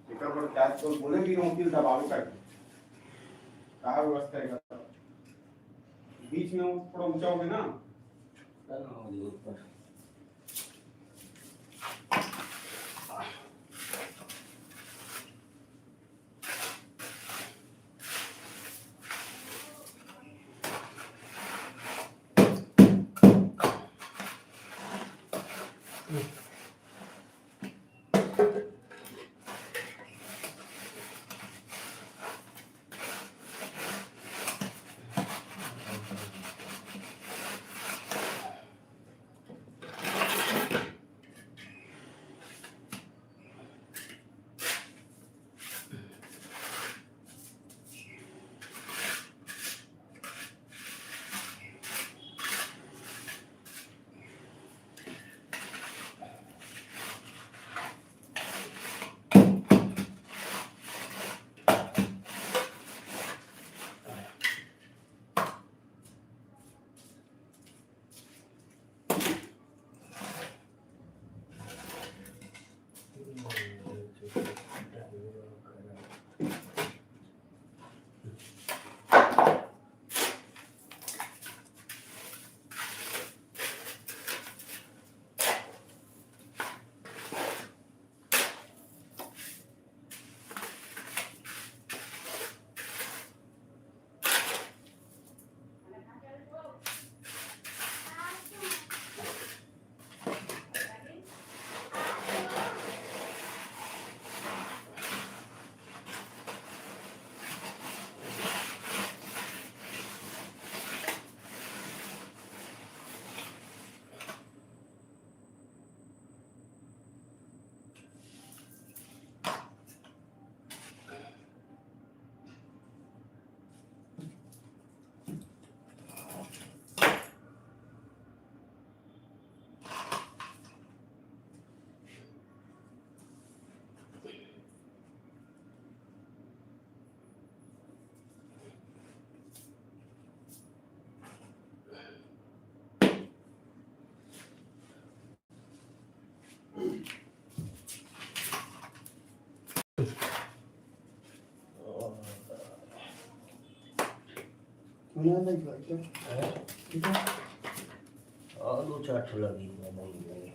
एक बार क्या तो बोले भी हूं कि दबाव कर क्या व्यवस्था है बीच में वो थोड़ा ऊंचा हो गया ना ऊपर बना नहीं पाता ठीक है और 2-4 लगी नहीं लगे।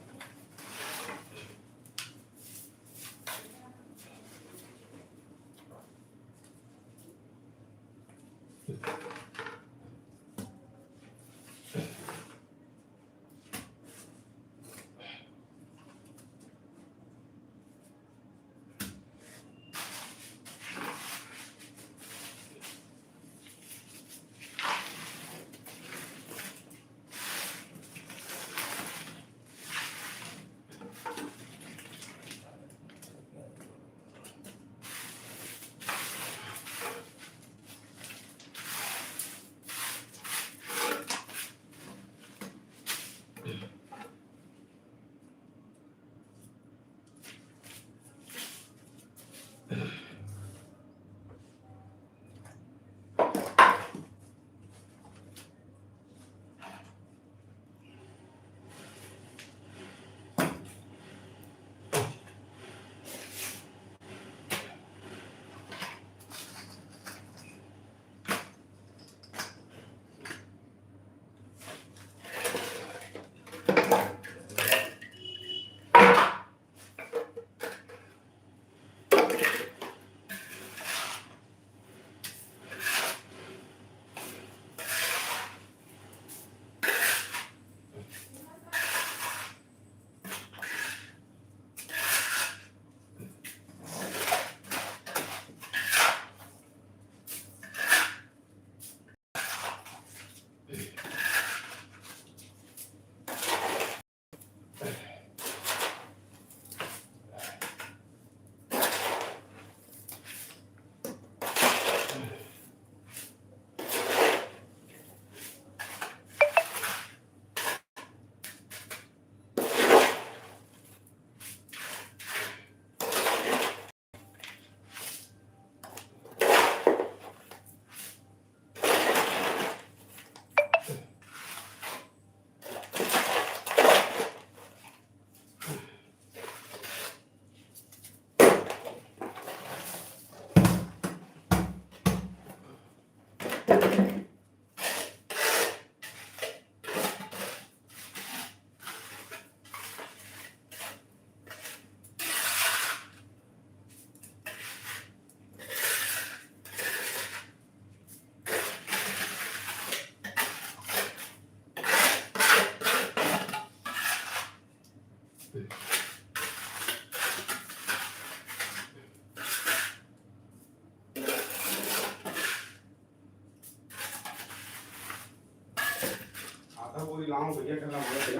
आधा बोरी लाऊं भैया कल हमारे से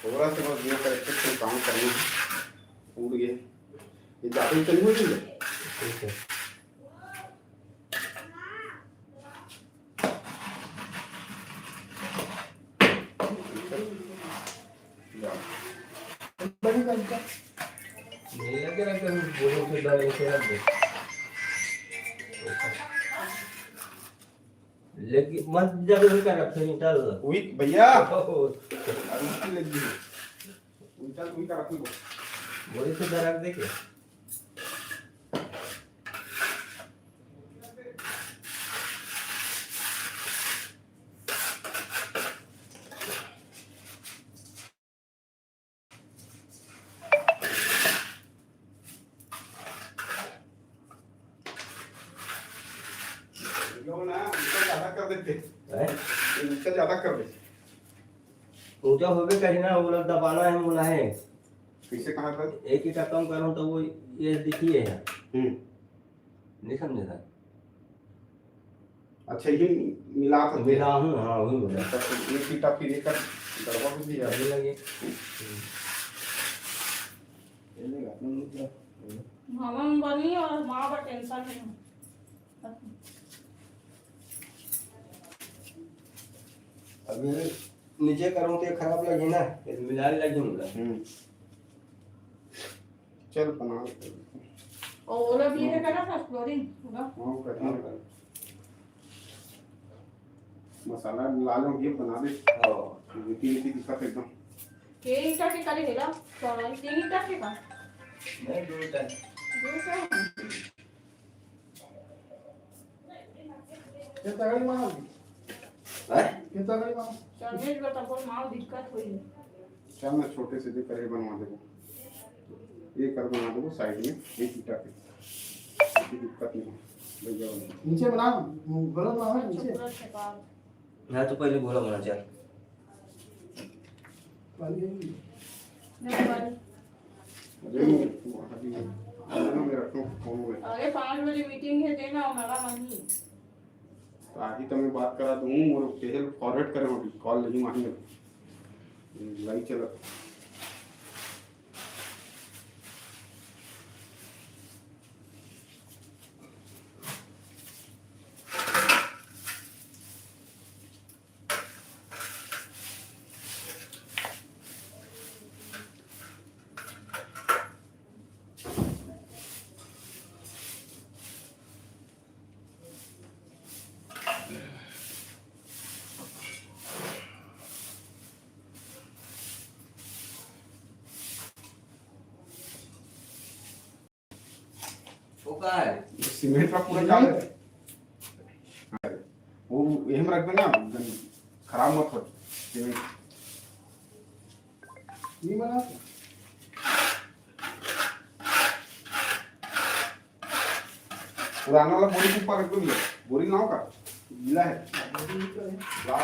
थोड़ा सा बस ये करके कुछ काम करना है उड़ गए ये ज़्यादा ही चली हुई है ठीक है बड़ी बनता नहीं लगे रखे हम बोलो के बारे से रख दे लेकिन मत जब कर रखे नहीं चल वही भैया बोले उसकी लगी है वही चल वही का रखी वो से दरक देखे लो ना उसका ज़्यादा कर देते हैं उसका ज़्यादा कर दे ऊंचा होवे कहीं ना वो लोग दबाना है बोला है कैसे कहा था एक ही का कम करूं तो वो ये दिखिए है नहीं समझे था अच्छा ये मिला था मिला हूं हाँ वही मिला एक कीटा फिर एक गड़बड़ हो गया अभी लगे मामा बनी और माँ पर टेंशन है अभी नीचे करूं तो ये खराब लगी ना ये मिला लगी मुला चल बना और वो लोग ये करना था फ्लोरिंग होगा हाँ करना है मसाला लाल हो गया बना दे हां नीति नीति दिखा एकदम के ईटा के करे हेला तो 3 ईटा के का नहीं दो टाइम दूसरा ये तगड़ी मारोगी हैं? ये तगड़ी मारो सर्विस बेटा कोई माल दिक्कत हुई है चल मैं छोटे से जो करे बनवा देबो, ये कर बना देबो साइड में एक ईटा पे, कोई दिक्कत नहीं है भैया वाला। नीचे बना गलत ना हो नीचे चुप रह छका हाँ तो पहले बोला मना चल वाली है। नहीं भाई अरे अभी ना मेरा तो फोन में अरे 5 बजे मीटिंग है देना और मेरा नहीं आही तो मैं बात करा दूँ और पहले फॉरवर्ड करें अभी कॉल नहीं मांगे लाइव चला। वो कहाँ है सीमेंट का पूरा काम है वो यही में रख देना, खराब मत हो सीमेंट। ये बना पुराना वाला बोरी के ऊपर रख दो, बोरी ना होगा गीला है। लाओ।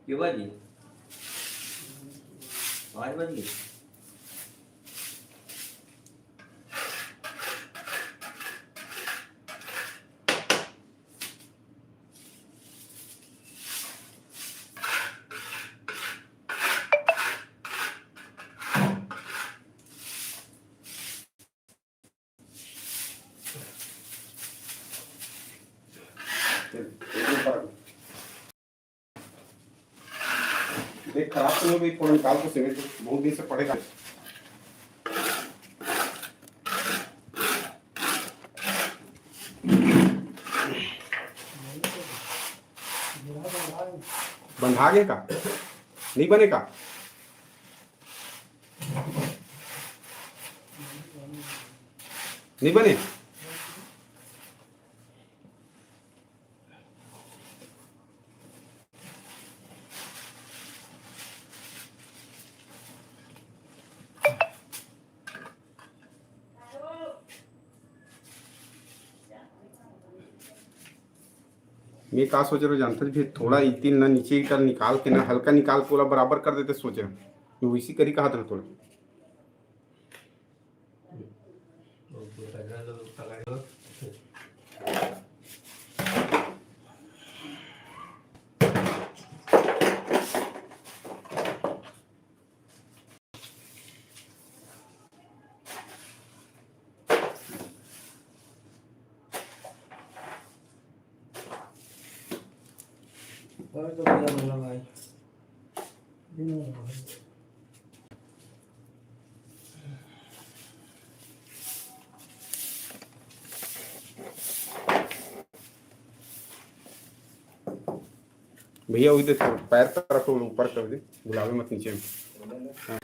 क्यों बाजी 5 बज गए देख खराब तो नहीं हुई, थोड़ा निकाल को सीमेंट बहुत दिन से पड़ेगा। बंधागे का नहीं बनेगा, नहीं बने। मैं का सोच रहा हूँ जानते थे, फिर थोड़ा इतनी ना नीचे का निकाल के ना हल्का निकाल के पूरा बराबर कर देते, सोच रहे मैं वैसी करी कहा था थोड़ा। और तो भैया बोला भाई भैया वही दे, पैर पर रखो ऊपर कर दे, गुलाबी मत नीचे में। हाँ।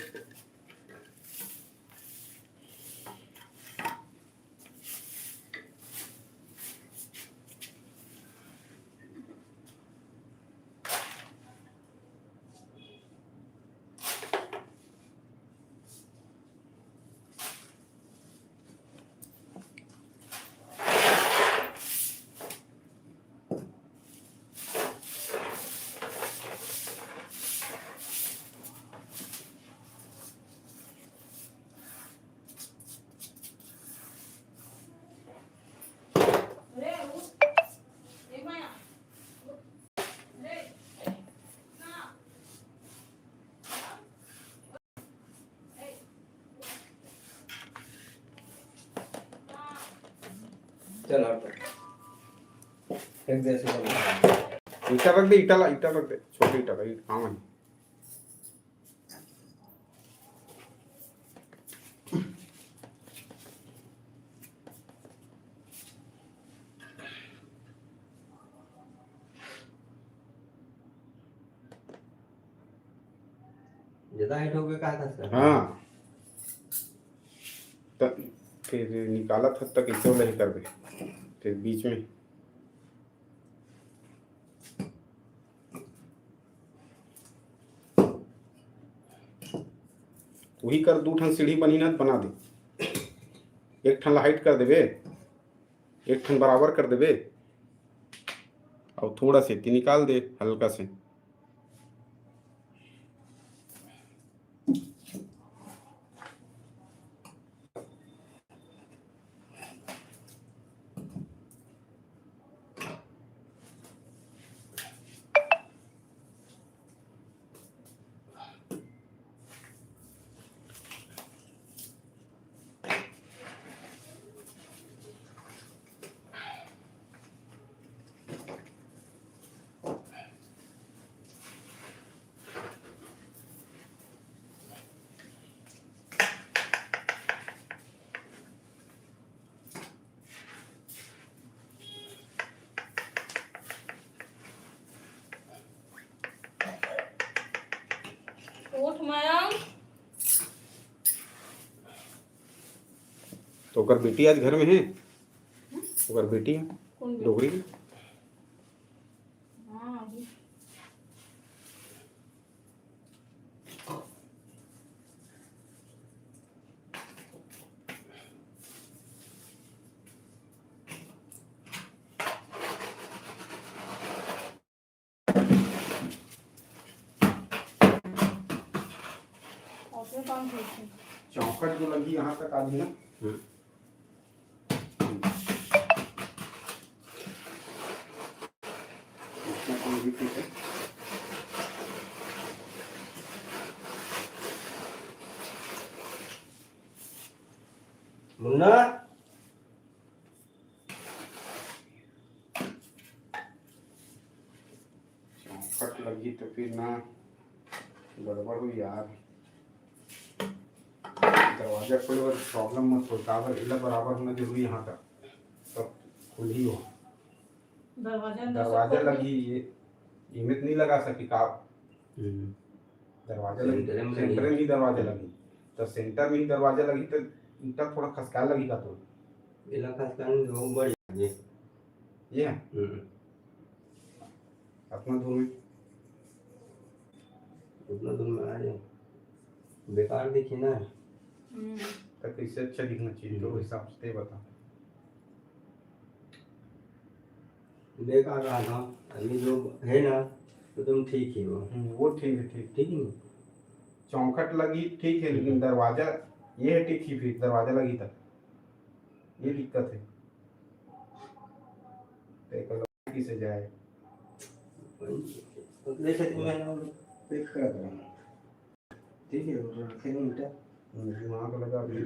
अरे उठ एक माया अरे ना चल और एक जैसे बोला ईटा रख दे, ईटा रख दे, छोटी ईटा का काम है। ज्यादा हाइट हो गया कहा था सर हाँ फिर निकाला था तक इसे वाला ही कर दे, फिर बीच में वही कर, 2 ठन सीढ़ी बनी ना बना दे, 1 ठन हाइट कर देबे, 1 ठन बराबर कर देबे और थोड़ा से निकाल दे हल्का से। उठ मयंक। तो ओकर बेटी आज घर में है, ओकर बेटी है कौन बेटी? डोगरी की। हाँ अभी और काम करते हैं। चौखट जो लगी यहाँ तक आज ना, इसमें कोई भी ठीक है। मुन्ना चौखट लगी तो फिर ना गड़बड़ हुई यार, दरवाजा कोई और प्रॉब्लम मत हो, टावर इला बराबर होना जरूरी यहाँ का, सब खुल ही हो। दरवाजा अंदर से दरवाजा खोल लगी ये इमेज नहीं लगा सकी का, दरवाजा लगी सेंटर में सेंटर में ही दरवाजा लगी, तो सेंटर में ही दरवाजा लगी तो इनका थोड़ा खसका लगी का, तो इलाका का लोग बड़े ये है अपना दूर में उतना दूर में आ जाए बेकार दिखी ना। तो कैसे अच्छा दिखना चाहिए तो हिसाब से बता। बेकार रहा था, अभी जो है ना तो तुम ठीक ही हो। वो ठीक है, ठीक ठीक है नहीं चौखट लगी ठीक है, लेकिन दरवाजा ये है ठीक ही, फिर दरवाजा लगी तक ये दिक्कत है, किसे जाए जैसे तुम्हें पेक कर दो ठीक है, और रखे उल्टा दिमाग लगा भी।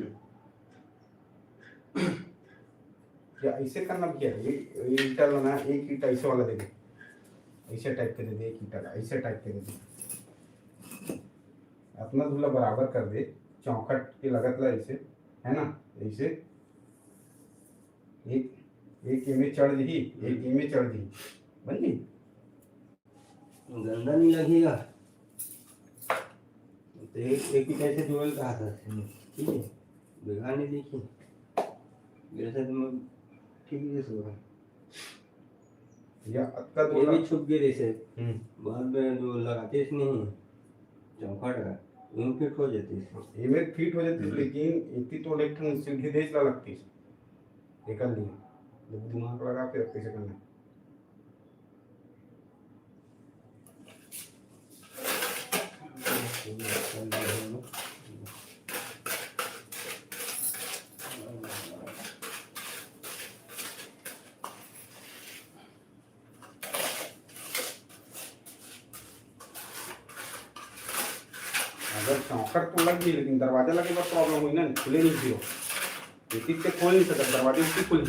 या ऐसे करना क्या है, ये ईटा लेना, एक ईटा ऐसे वाला दे दे, ऐसे टाइप के दे दे, एक ईटा ऐसे टाइप के दे दे, अपना धुला बराबर कर दे, चौखट के लगत ला ऐसे है ना, ऐसे एक इमेज चढ़ दी, एक इमेज चढ़ दी, बन गई। गंदा नहीं लगेगा तो एक ही कैसे जोड़ कहा था, ठीक है बेकार नहीं देखी मेरे साथ में ठीक है सो या अक्का ये दो भी छुप गए जैसे बाद में जो लगाते इसमें चौखट का यूं फिट हो जाती है, इमेज फिट हो जाती, लेकिन इतनी तो लेकिन सीधी देश ला लगती निकल ली, दिमाग लगा फिर कैसे करना। अगर चौखट तो लग गई, लेकिन दरवाजा लगे बाद प्रॉब्लम हुई ना, खुले नहीं थी वो, एक से खोल नहीं सकता दरवाजे, उसकी खुली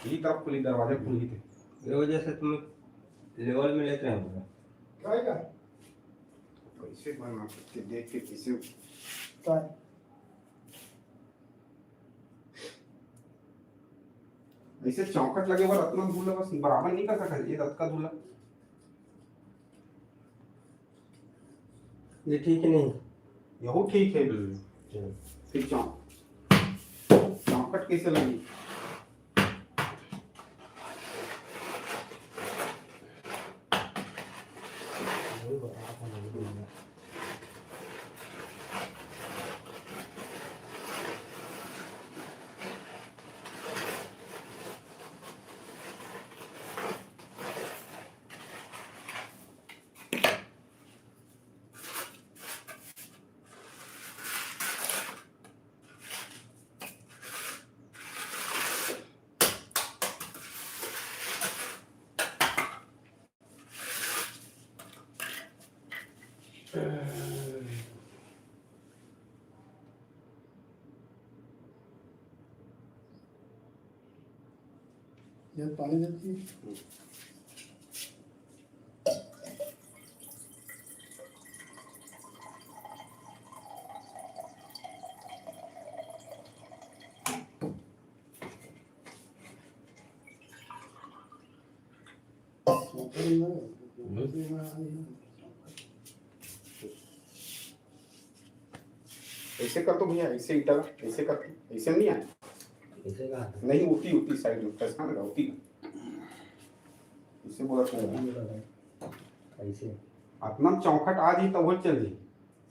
यही तरफ खुली, दरवाजे खुल ही थे, ये वजह से तुम लेवल में लेते हैं काय का कैसे बना सकते देख के किसी काय ऐसे चौखट लगे बाद अपना धूला बस बराबर नहीं कर सकता, ये रथ का धूला ये ठीक है नहीं यहू ठीक है, फिर चौखट कैसे लगी? वही बता रहा था मैं। ये पानी देती है। ऐसे कर तो भैया, ऐसे ईटा ऐसे कर, ऐसे नहीं आए, ऐसे कहा था। नहीं होती होती साइड में कैसा लगा होती, इसे बोला तो ऐसे अपना चौखट आज ही तब चल जी।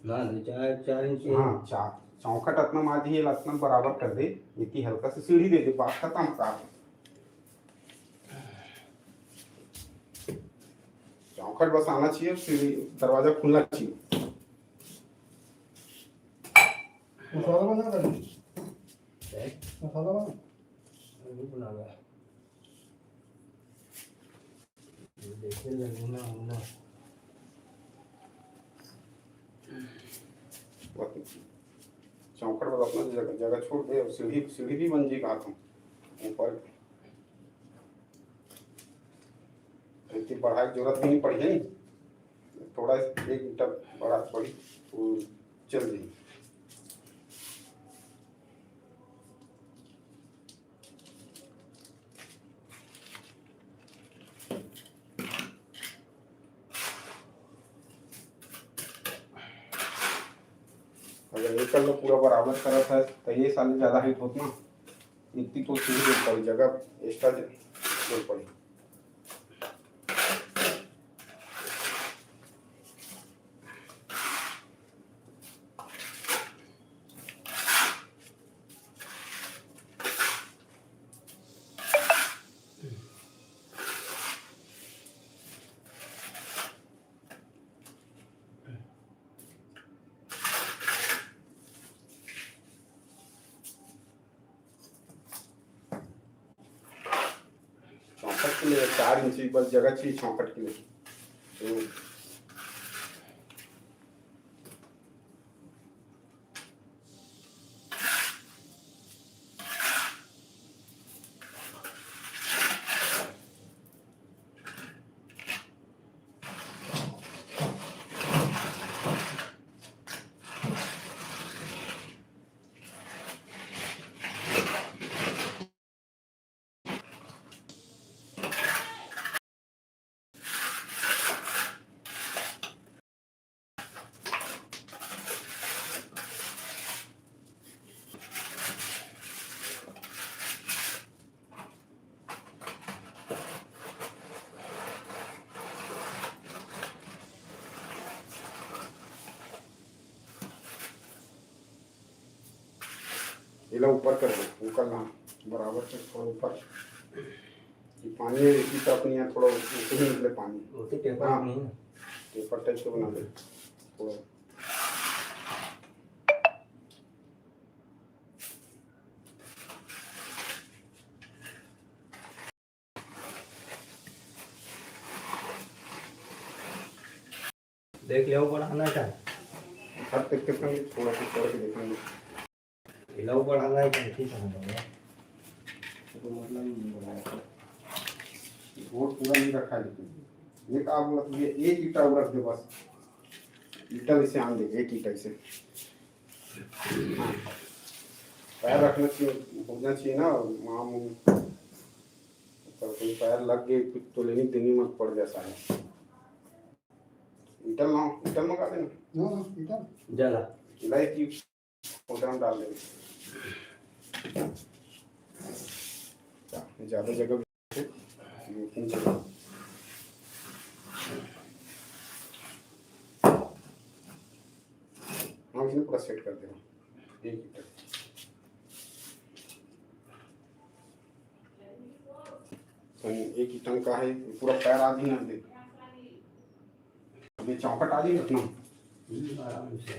ना 4 इंच हाँ चार चौखट अपना आज ही अपना बराबर कर दे, इतनी हल्का सी सीढ़ी दे दे, बात खत्म कर। चौखट बस आना चाहिए, सीढ़ी दरवाजा खुलना चाहिए। मसाला बना कर है मसाला बना नहीं बना हुआ है। देखिए लगना होना चौखट बस अपना जगह जगह छोड़ दे, और सीढ़ी सीढ़ी भी बन जाएगा हाथों ऊपर, इतनी बढ़ाई की जरूरत भी नहीं पड़ी है, थोड़ा एक मीटर बढ़ा पड़ी वो चल जाएगी। अगर ये कर लो पूरा बराबर करा था तो ये साल ज्यादा हाइट होत ना, इतनी तो सीधी जरूरत पड़ी, जगह एक्स्ट्रा जरूरत पड़ी। चौखट के लिए 4 इंच बस जगह चाहिए चौखट के लिए, तो इला ऊपर कर दो, ऊपर ना बराबर से थोड़ा ऊपर, ये पानी है इसी तरफ नहीं है, थोड़ा ऊपर ही निकले पानी, उसके टेपर हाँ। नहीं है पेपर टाइप से बना दे थोड़ा। देख लिया बढ़ाना है हर तक के थोड़ा सा छोड़ के देखेंगे, हिलाऊ बढ़ाना है क्या ठीक है तो मतलब नहीं बढ़ाया बोर्ड पूरा नहीं रखा है, लेकिन एक आप मतलब ये एक ईटा और रख दे बस, ईटा इसे आन दे एक ईटा इसे, हाँ। पैर रखना चाहिए, होना चाहिए ना माम, तो पैर लग गए कुछ तो लेनी देनी मत पड़ जाए सारे। ईटा लाओ, ईटा मंगा देना, ना इधर जला इलायची 100 ग्राम डाल देंगे। ज़्यादा जगह है, इतनी जगह। हाँ इसने पूरा सेट कर देना एक ही तरह। एक ही टंग का है, पूरा पैर आदि ना दे, अभी चौकट आदि रखना। आराम से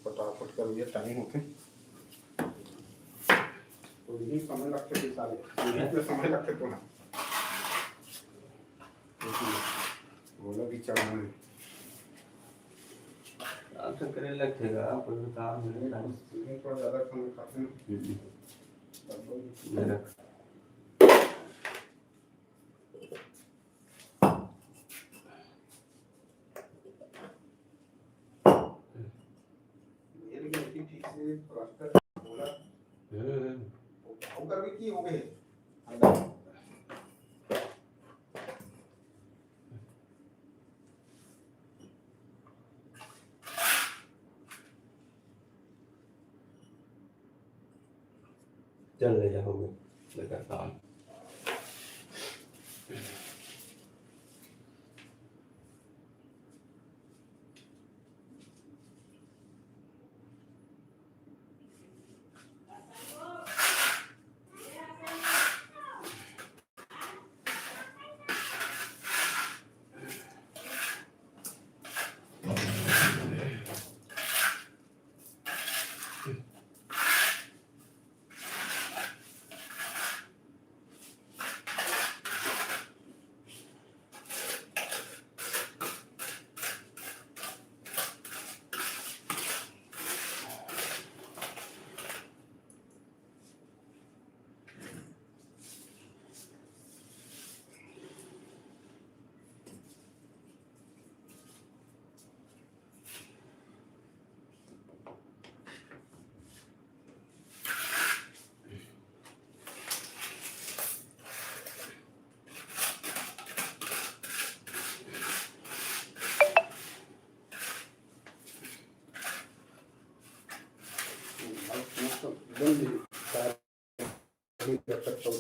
फटाफट कर दिया, टाइम होते तो यही समय लगते थे सारे, इतने समय लगते तो ना बोला भी चढ़ाना है। आप तो करे लगेगा कोई काम नहीं है। थोड़ा ज़्यादा खाना खाते हैं मेरा ठीक से प्लास्टर बोला होकर भी की हो गए अंदर। चल ले जाओगे लगा काम।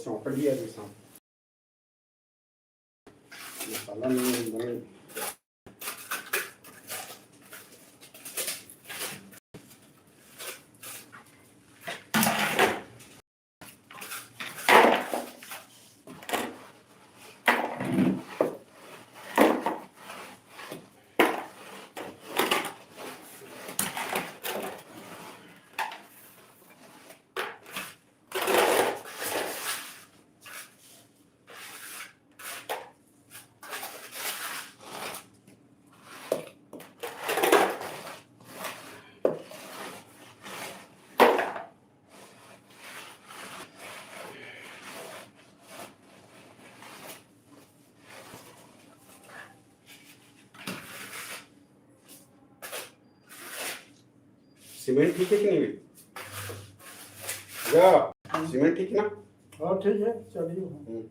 चौकट दिया मसाला नहीं बने। सीमेंट ठीक है कि नहीं भैया? सीमेंट ठीक है ना? हाँ ठीक है चलिए।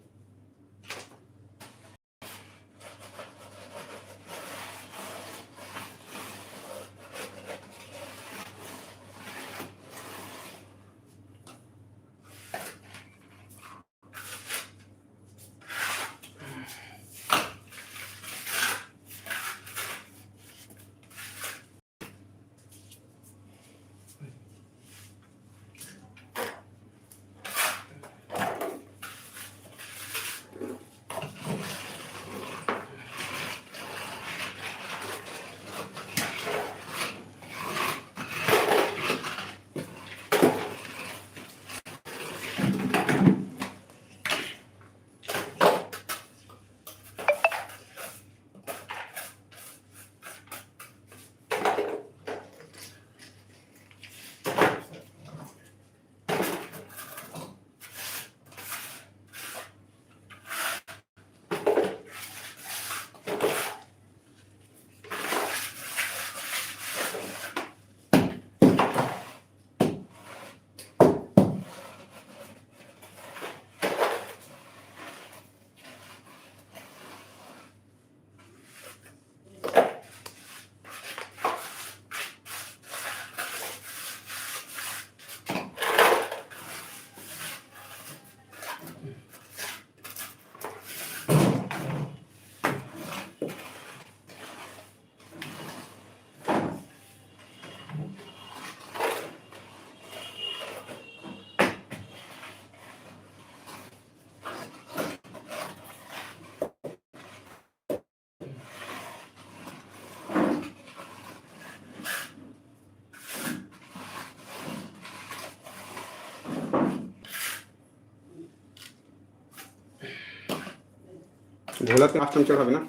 ढोलक लास्ट टाइम चढ़ावे ना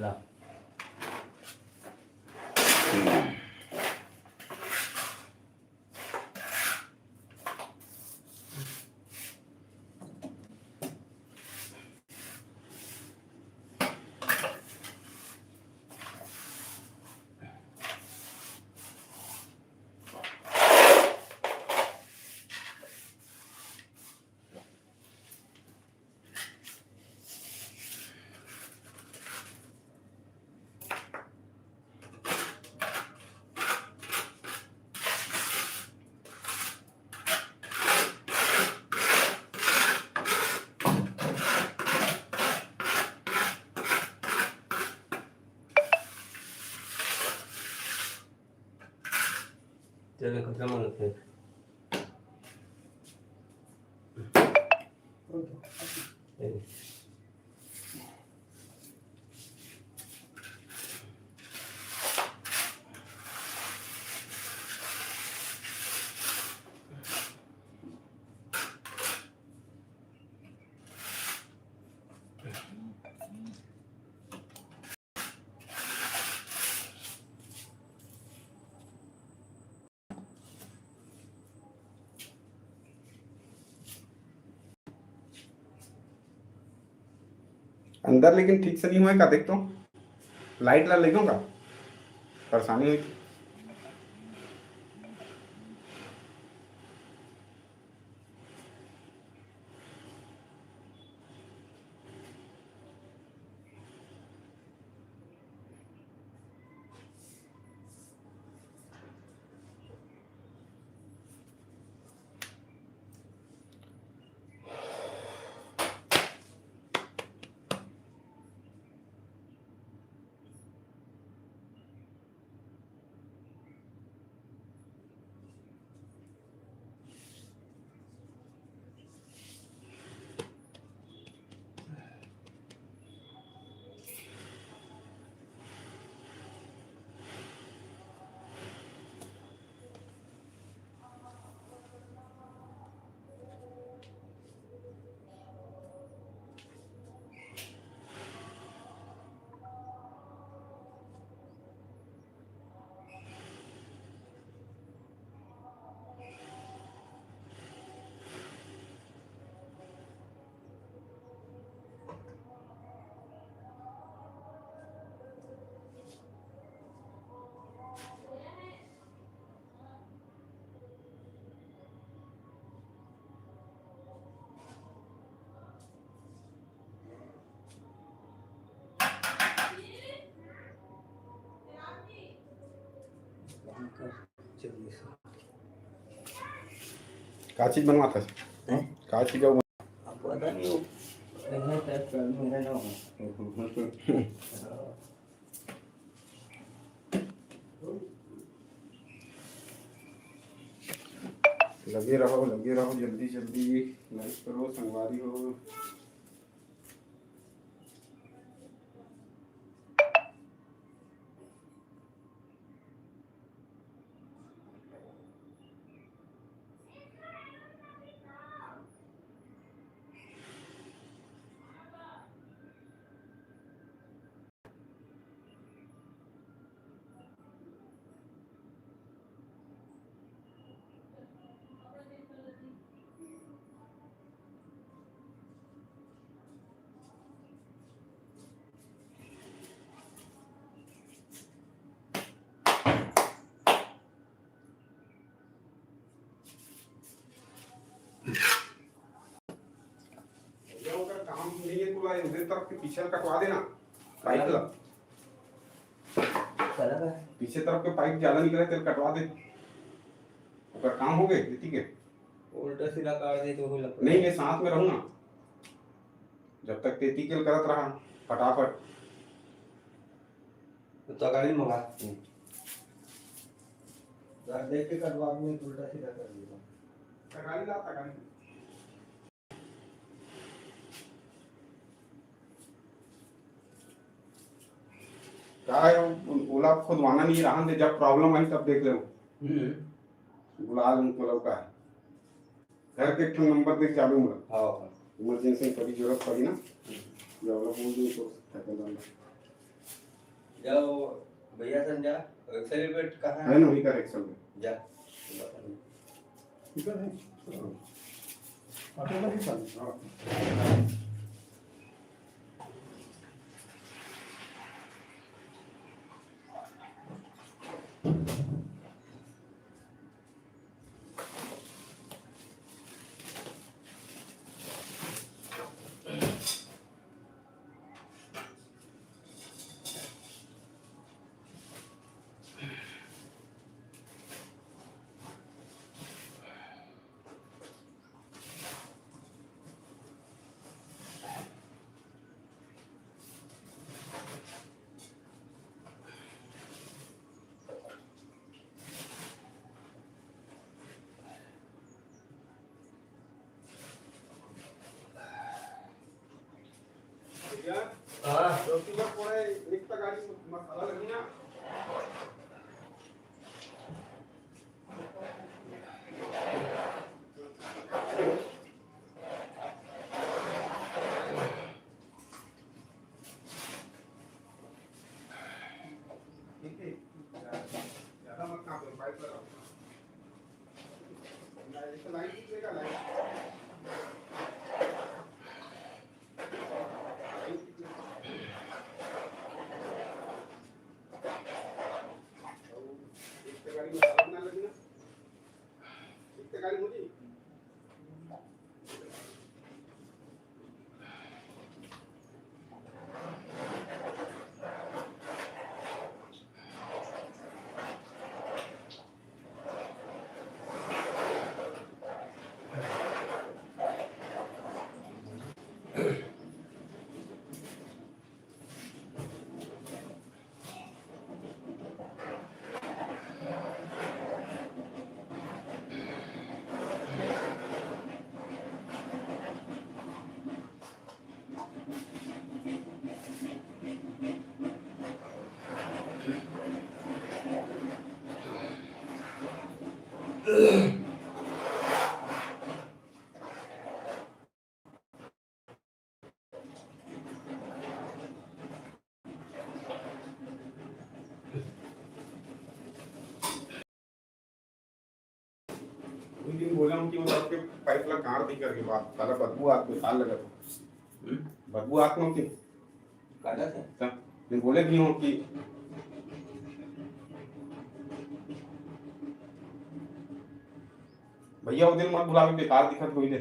ला चलो खत्म हो गए अंदर लेकिन ठीक से नहीं हुआ है का देख तो लाइट ला लेगा का परेशानी हुई का चीज बनवाता है का चीज का अब पता नहीं वो पहले टाइप कर मेरा ना हो लगे रहो जल्दी जल्दी लाइक करो संगवारी हो काम नहीं है तो इधर तरफ के पीछे कटवा देना पाइप ला चला पीछे तरफ के पाइप ज्यादा निकले तेल कटवा दे अगर काम हो गए ठीक है उल्टा सीधा काट दे तो लग नहीं ये साथ में रहूं ना जब तक तेती केल करत रहा फटाफट तो गाड़ी मंगा यार देख के कटवा में उल्टा सीधा कर दिया गाड़ी ला गाड़ी क्या है ओला खुदवाना नहीं रहा थे, जब प्रॉब्लम आई तब देख ले बुला उनको लौका है घर के एक नंबर देख चालू में हाँ इमरजेंसी कभी जरूरत पड़ी ना जब लोग बोल दूँ तो टैकल डालना जाओ भैया संजा सेलिब्रेट कहाँ है ना वही कर एक्सल में जा ठीक है ऑटो में ही चल हाँ रोटी का पूरा एक तक गाड़ी मसाला लगी ना ठीक है ज्यादा मत काम करो पाइप लगाओ लाइन दीजिएगा लाइन गाड़ी मसाला बना लगी ना एक गाड़ी मुझे उस दिन बोला हूँ कि मतलब के पाइप ला गाड़ दी करके बात साला बदबू आग में साल लगा था बदबू आग में होती काटा था मैं बोले भी हूँ कि भैया वो दिन मत बुलावे बेकार दिखत होई दे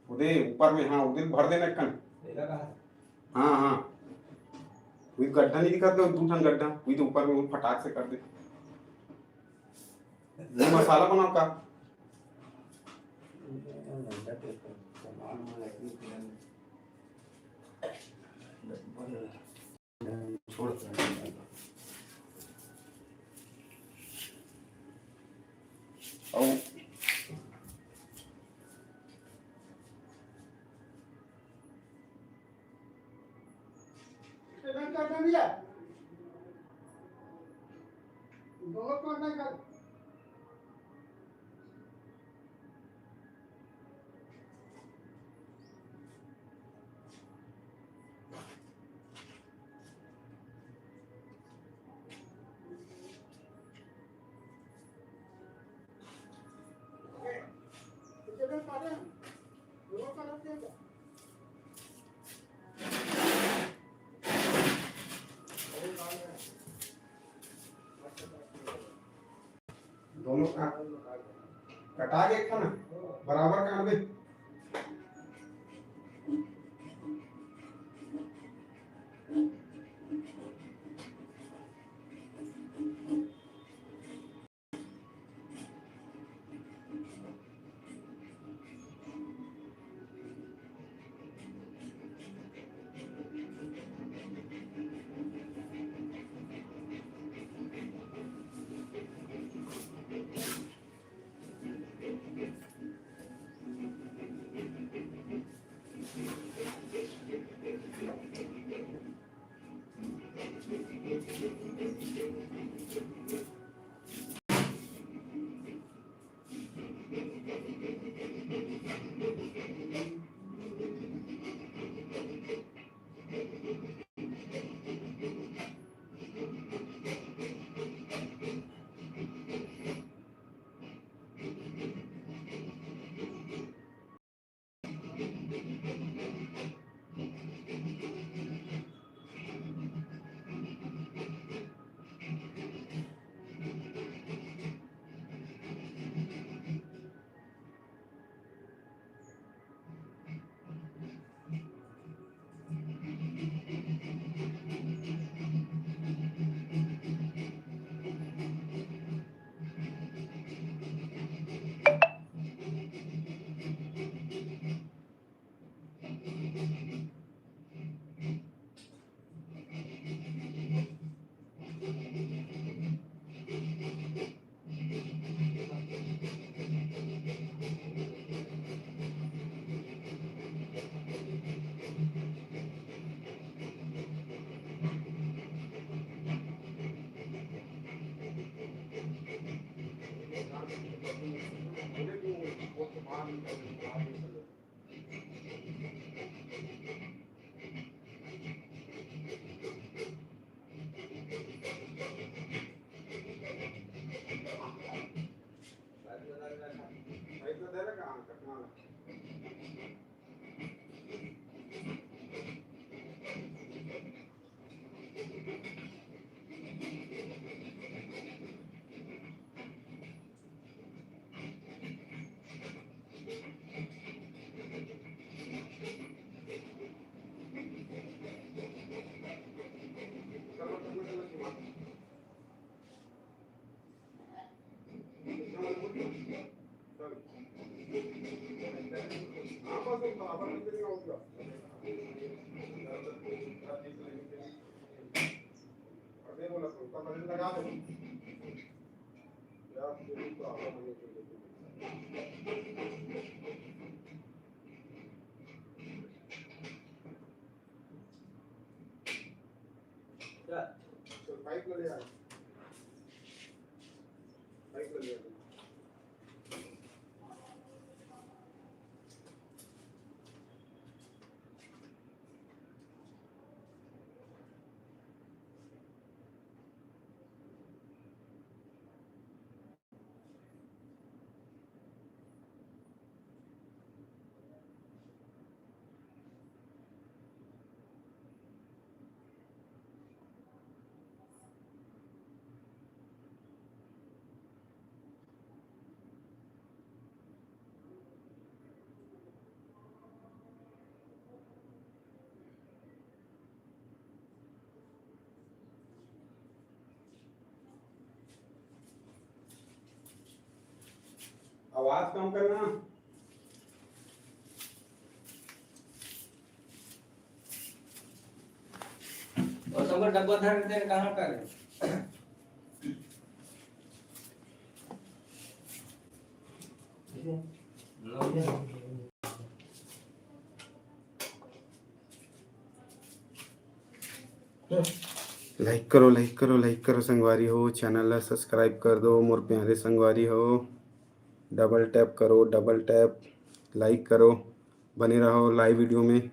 उदे ऊपर में हाँ वो दिन भर देना कन तेरा कहाँ हाँ हाँ कोई गड्ढा नहीं दिखा दो दू ठन गड्ढा कोई तो ऊपर में वो फटाक से कर दे वो मसाला बनाओ का छोड़ और दोनों को नहीं कर दोनों का कटा के खाना बराबर काट दे पाइप लगे यार, पाइप लगे यार। आवाज कम करना। और सब डब्बा धर के तेरे कहाँ कर लाइक करो, लाइक करो, लाइक करो संगवारी हो, चैनल सब्सक्राइब कर दो मोर प्यारे संगवारी हो। डबल टैप करो, डबल टैप, लाइक करो, बने रहो लाइव वीडियो में।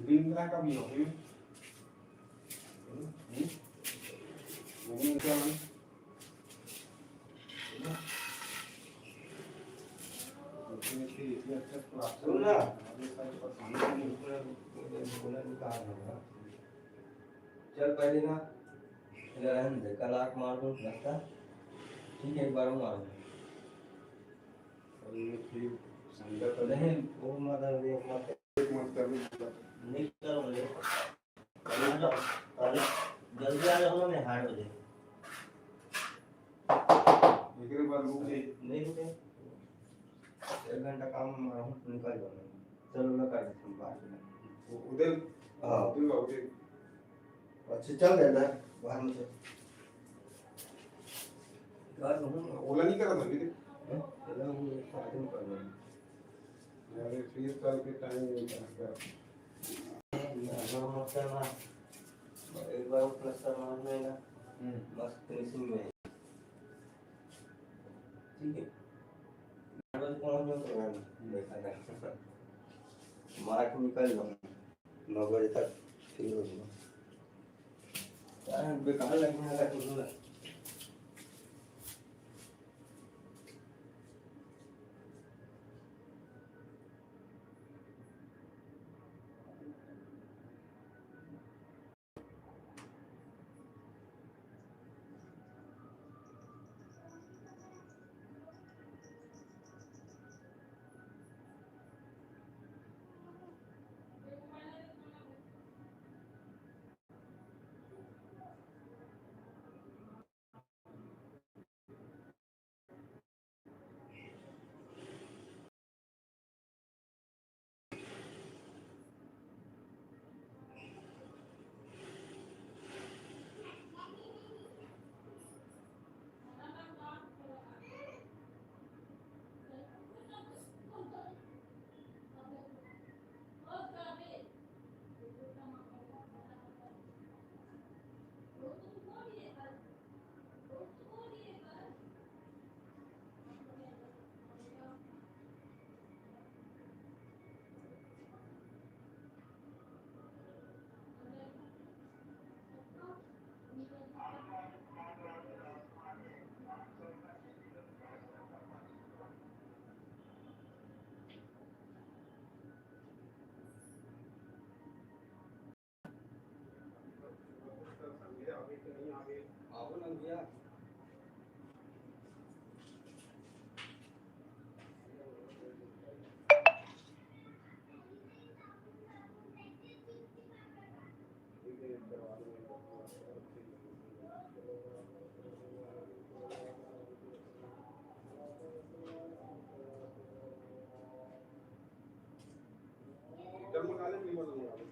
इंदिरा का भी हो गई। चल पहले ना रहने दे, कल आँख मार दूँ लगता ठीक है, एक बार मार नहीं वो माता मत नहीं करो मुझे जल्दी आ जाओ ना, मैं 8 बजे नहीं रुके, 1 घंटा काम निकल जाऊंगा। चलो मैं कर देता हूँ बात में उधर। हाँ उधर अच्छा चल देना बाहर में से ओला नहीं करा था मेरे। चलो हम शादी में कर रहे हैं अरे 30 साल के टाइम नहीं करा। एक बार प्लस्तर मारना है ना, मस्त फिनिशिंग में ठीक है। 8 बजे पहुंच जाओ तो मैं देखा जाएगा, मार के निकल जाऊँ 9 बजे तक फ्री हो जाऊँ। यार बेकार लगने लगा तुझे। आओ ना भैया। इधर मंगा ले, नहीं मंगा ले।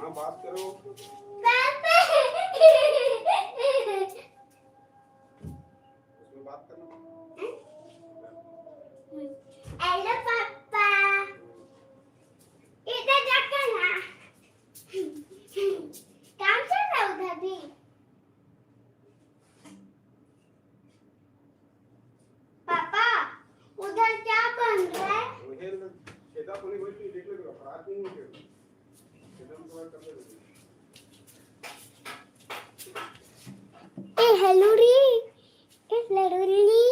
हाँ, बात करो। उसमें बात करना। हेलो पापा, इधर जाकर ना काम चल रहा है उधर भी। पापा उधर क्या बन रहा है? छेदा कोनी होई थी, देख ले, अपराध नहीं होते छेदा में थोड़ा कर दे। ए हेलो री, ए लड़ुली।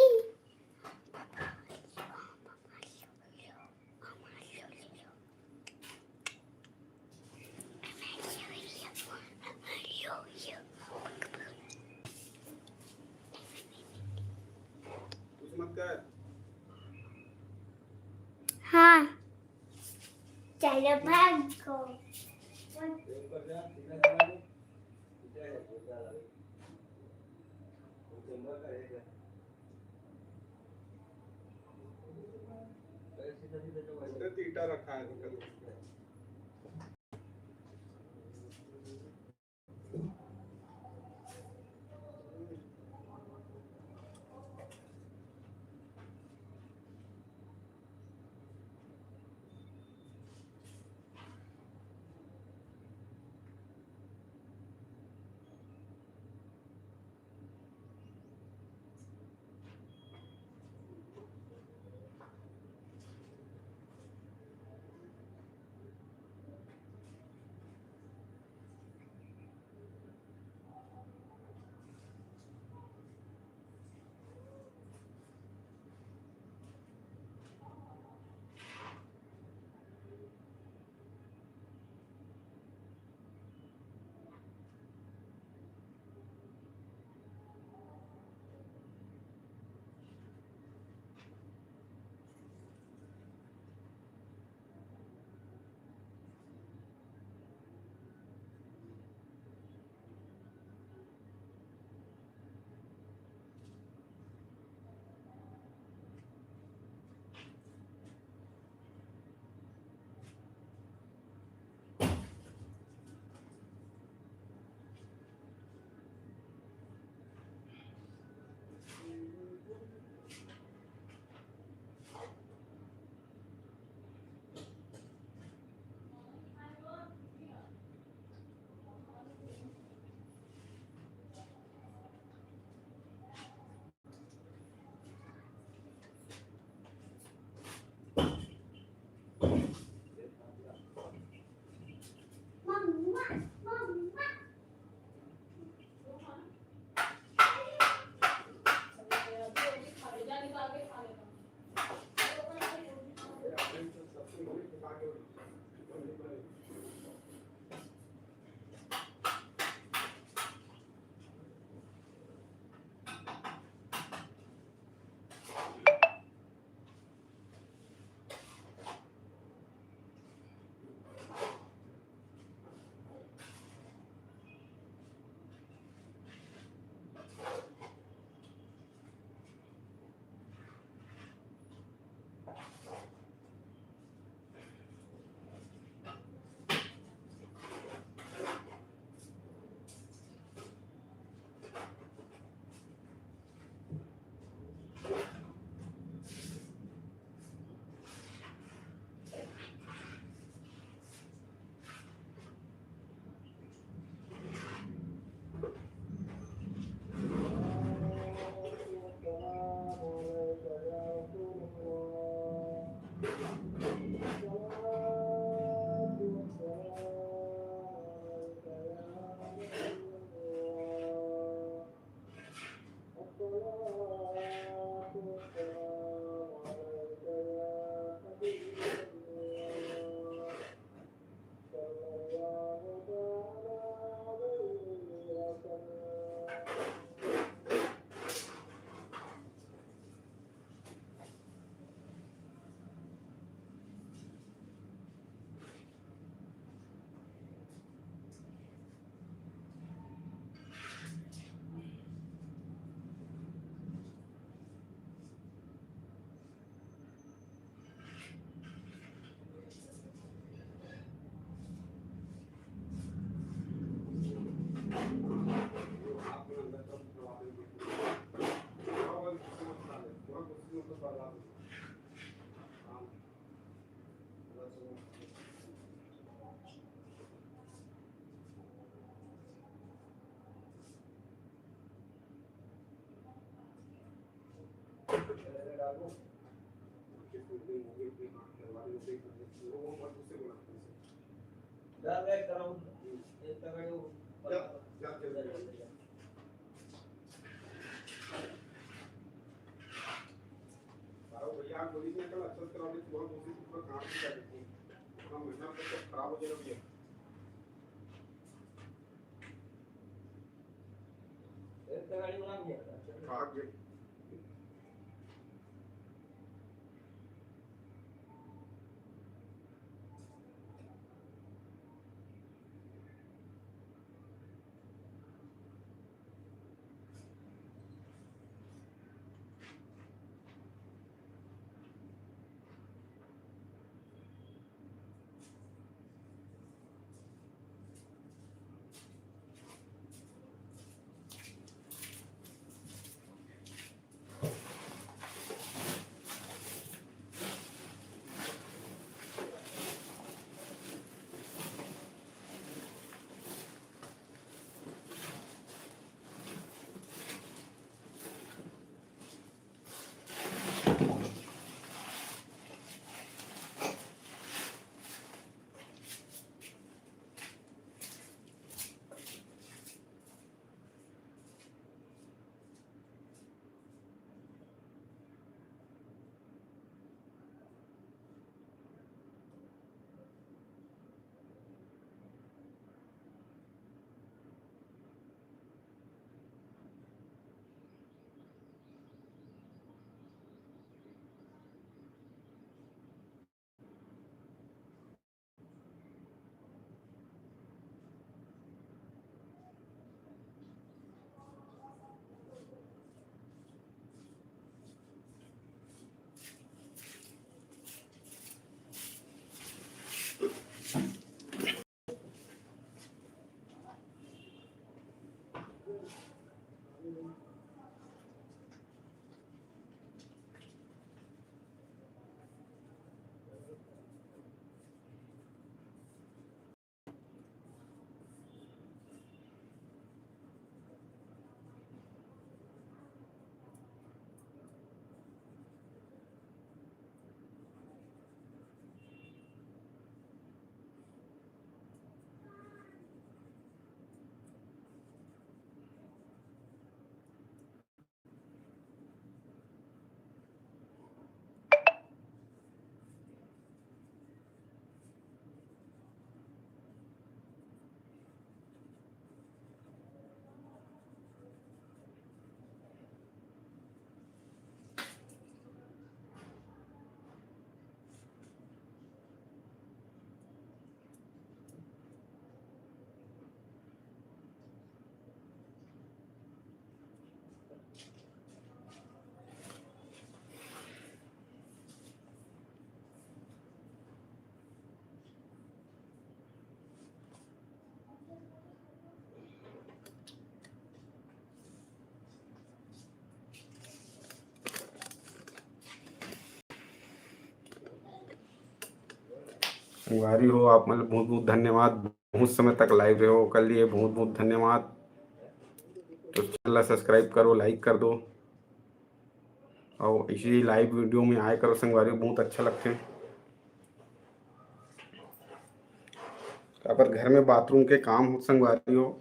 कुछ मत कर। हाँ चलो भागो। ऊपर जा, सीधा चला दो। सीधा है, सीधा लगे। वो चंबा का है क्या? सीधा सीधा चला उधर तीटा रखा है, दिक्कत नहीं। ला के खा लेता हूँ। खराब हो जाएगा भैया। संगवारी हो आप मतलब बहुत बहुत धन्यवाद, बहुत समय तक लाइव रहे हो कर लिए, बहुत बहुत धन्यवाद। तो चैनल सब्सक्राइब करो, लाइक कर दो और इसी लाइव वीडियो में आए करो, संगवारी बहुत अच्छा लगते हैं। अगर घर में बाथरूम के काम हो संगवारी हो,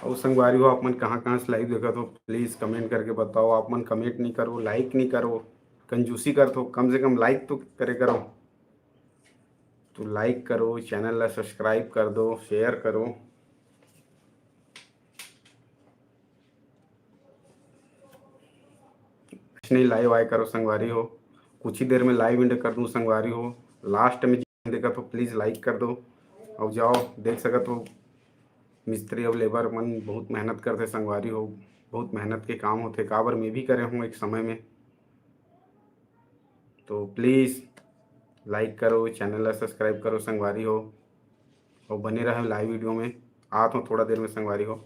और संगवारी हो आप मन कहाँ कहाँ से लाइव देखा तो प्लीज़ कमेंट करके बताओ। आप मन कमेंट नहीं करो, लाइक नहीं करो, कंजूसी कर दो, कम से कम लाइक तो करे करो। तो लाइक करो, चैनल ला सब्सक्राइब कर दो, शेयर करो। कुछ नहीं, लाइव आए करो संगवारी हो, कुछ ही देर में लाइव एंड कर दूँ संगवारी हो। लास्ट में देखा तो प्लीज़ लाइक कर दो और जाओ देख सका तो मिस्त्री और लेबर मन बहुत मेहनत करते संगवारी हो, बहुत मेहनत के काम होते, काबर मैं भी करे हूँ एक समय में। तो प्लीज़ लाइक करो, चैनल ला सब्सक्राइब करो संगवारी हो और बने रहो लाइव वीडियो में। आता हूँ थोड़ा देर में संगवारी हो।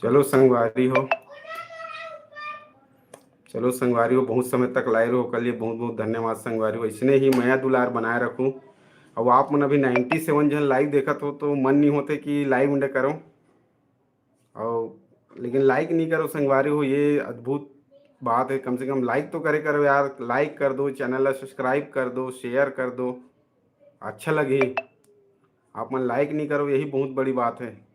चलो संगवारी हो, चलो संगवारी हो, बहुत समय तक लाए रहो, कल ये बहुत बहुत धन्यवाद संगवारी हो। इसने ही माया दुलार बनाए रखूँ। और आप मन अभी 97 जन लाइव देखत हो तो मन नहीं होते कि लाइव इंडे करो, और लेकिन लाइक नहीं करो संगवारी हो, ये अद्भुत बात है। कम से कम लाइक तो करे करो यार, लाइक कर दो, चैनल सब्सक्राइब कर दो, शेयर कर दो, अच्छा लगे। आप मन लाइक नहीं करो, यही बहुत बड़ी बात है।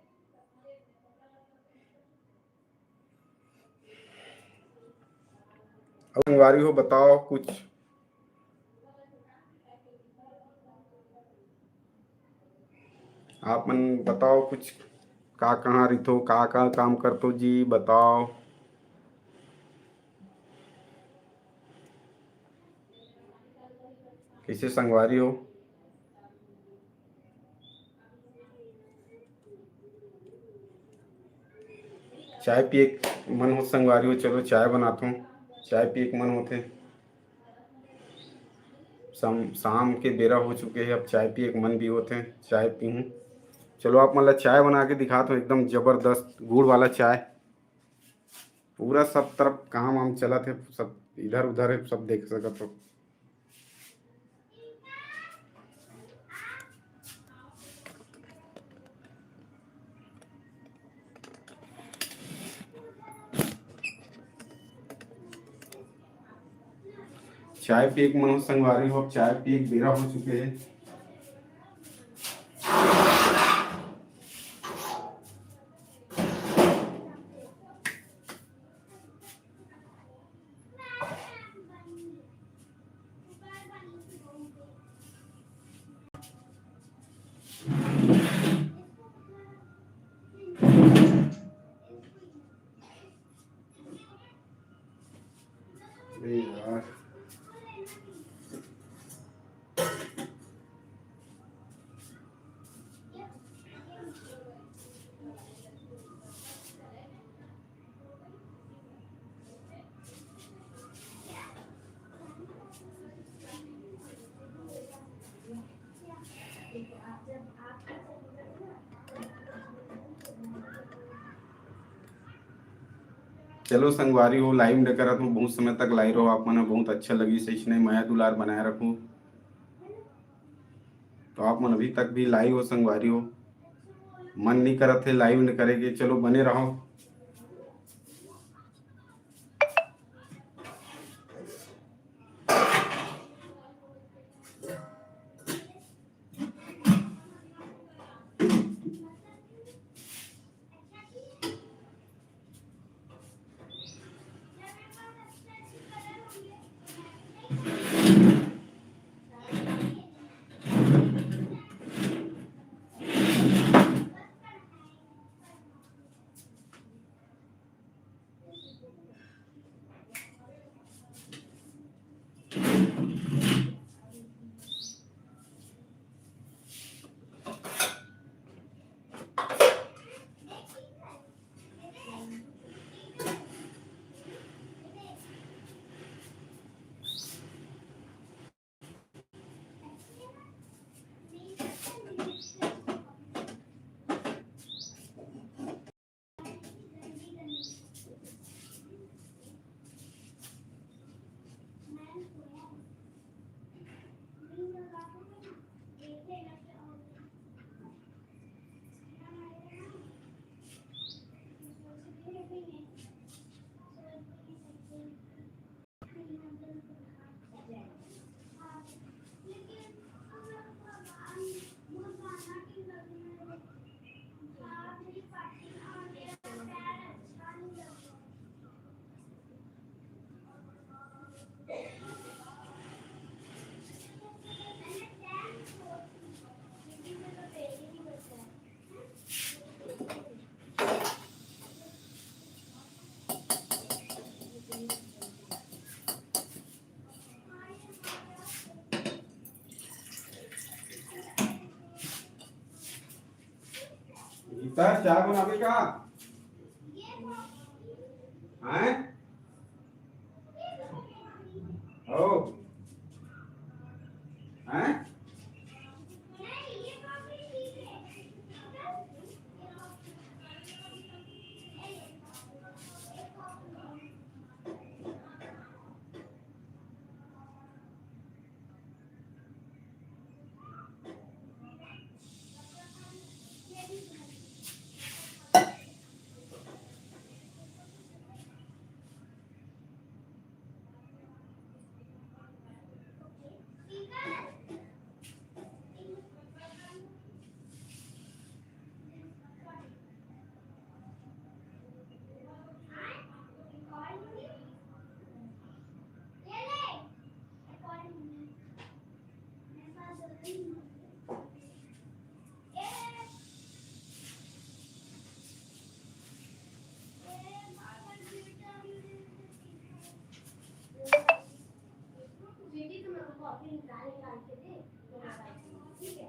अब संगवारी हो बताओ कुछ, आप मन बताओ कुछ, का कहाँ रही का काम करतो जी, बताओ। कैसे संगवारी हो? चाय पिए मन हो संगवारी हो, चलो चाय बनाता हूँ, चाय पिए मन होते। शाम के बेरा हो चुके हैं, अब चाय पिए मन भी होते हैं, चाय पीऊँ। चलो आप मतलब चाय बना के दिखाता हूँ, एकदम ज़बरदस्त गुड़ वाला चाय। पूरा सब तरफ काम वाम चला थे, सब इधर उधर है, सब देख सकत हो। चाय पिए मन हो संगवारी हो, अब चाय पिए बेरा हो चुके हैं। अरे यार, चलो संगवारी हो, लाइव न करा तो बहुत समय तक लाइव रहो, आप मन बहुत अच्छा लगी, सही ने माया दुलार बनाए रखूँ। तो आप मन अभी तक भी लाइव हो संगवारी हो, मन नहीं करा थे लाइव न करेंगे, चलो बने रहो। गीता चाय बनावे का हैं? ओ हैं? कॉफी निकाल निकाल के दे, ठीक है?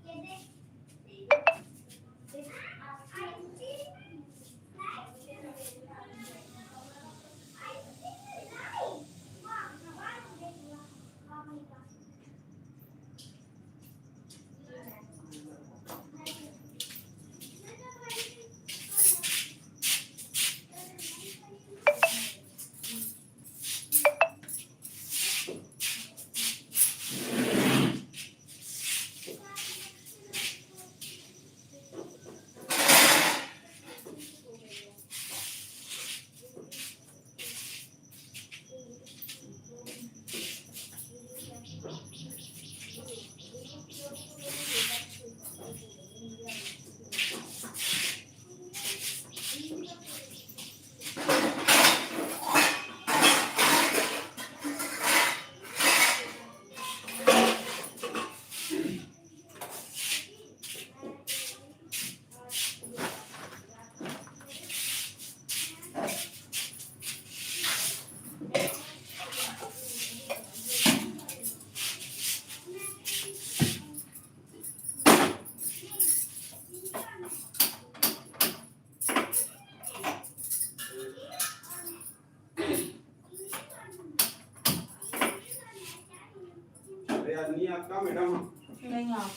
ये देख, अरे आज नहीं आपका मैडम। नहीं आप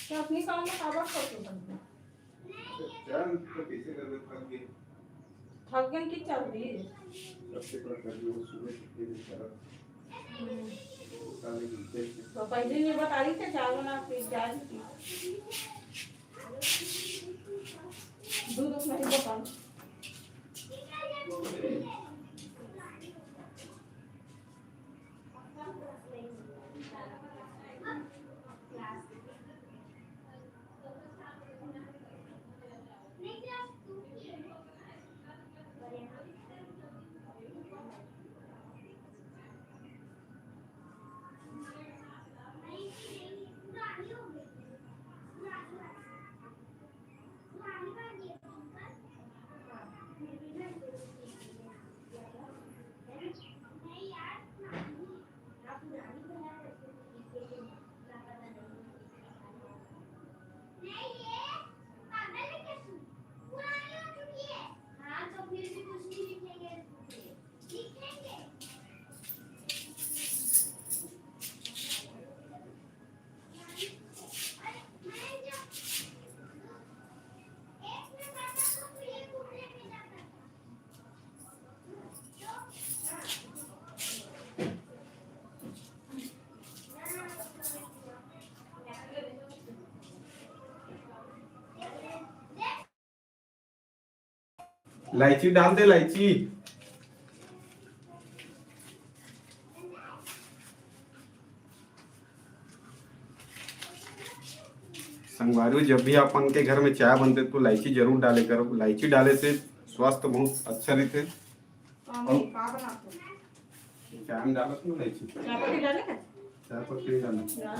तो अपनी काम में काबा करते हो। चल तो कैसे कर दे थक गए। थक गए की चल रही है। सबसे बड़ा कर दिया सुबह कितने दिन करा। साले घंटे तो पहले नहीं बता रही थी चावल ना फिर जा रही थी। दूध नहीं बता। इलायची डाल दे इलायची। संगवारी जब भी अपन के घर में चाय बनते तो इलायची जरूर डाले करो। इलायची डाले से स्वास्थ्य बहुत अच्छा रहते। का बनाते हो? चाय में डालत ना इलायची। चाय पत्ती डाले का? चाय पत्ती डालना।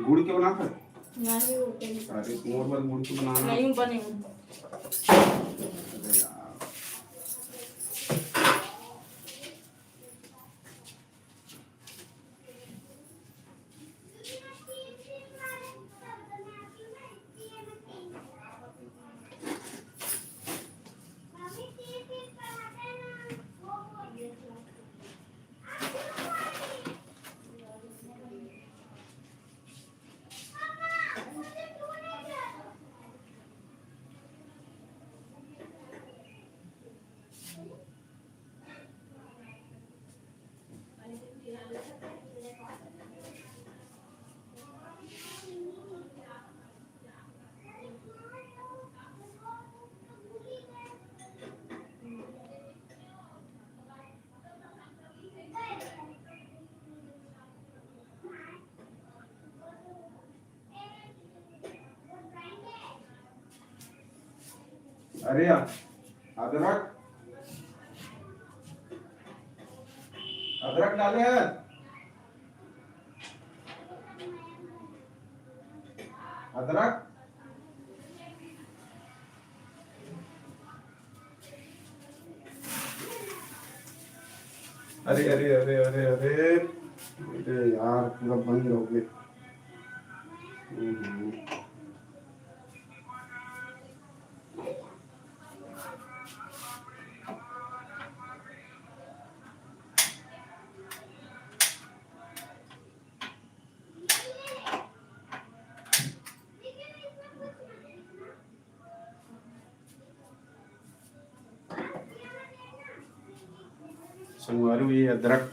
गुड़ के बनाता है? नहीं होते नहीं। अरे नॉर्मल गुड़ के बनाना। नहीं बने। अरे यार। अरे यार अदरक अदरक डाले हैं। अदरक अरे अरे अरे अरे अरे अरे यार पूरा बंद हो गए। हम्म। संगवारी हुई अदरक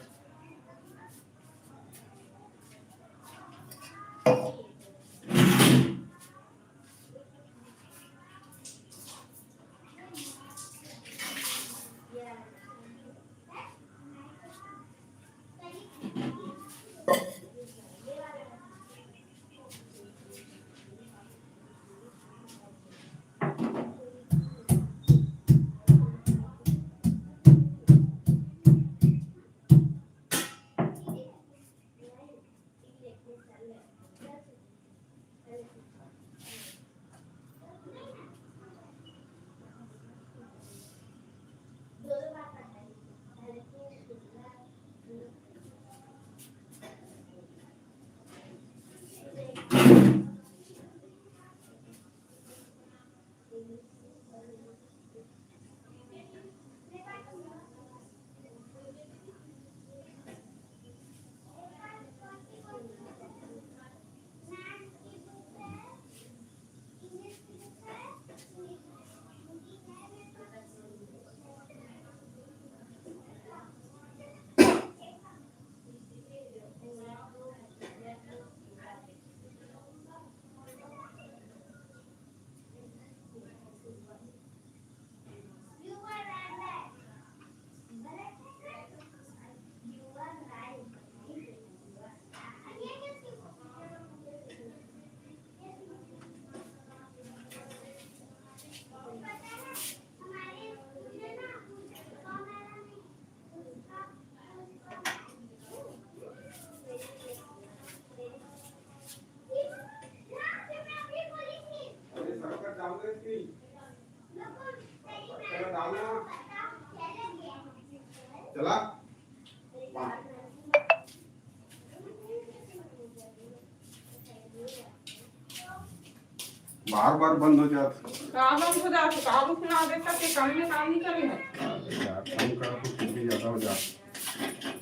चला बार बार बंद हो जाता। काम हो जाता, काम सुना देता कि काम में काम नहीं करे है। यार काम का तो कुछ भी ज्यादा हो जाता।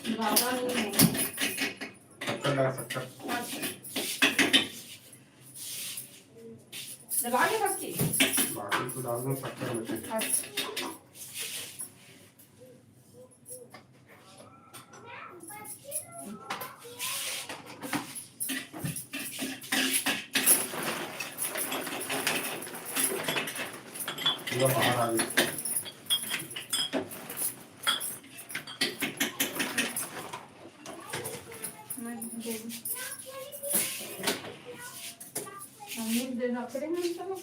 ज्यादा नहीं है। शक्कर डाल शक्कर जला के बस की। बाकी तो डाल दो शक्कर में से। अच्छा। पूरा बाहर आ गया। हम देना पड़ेगा चलो।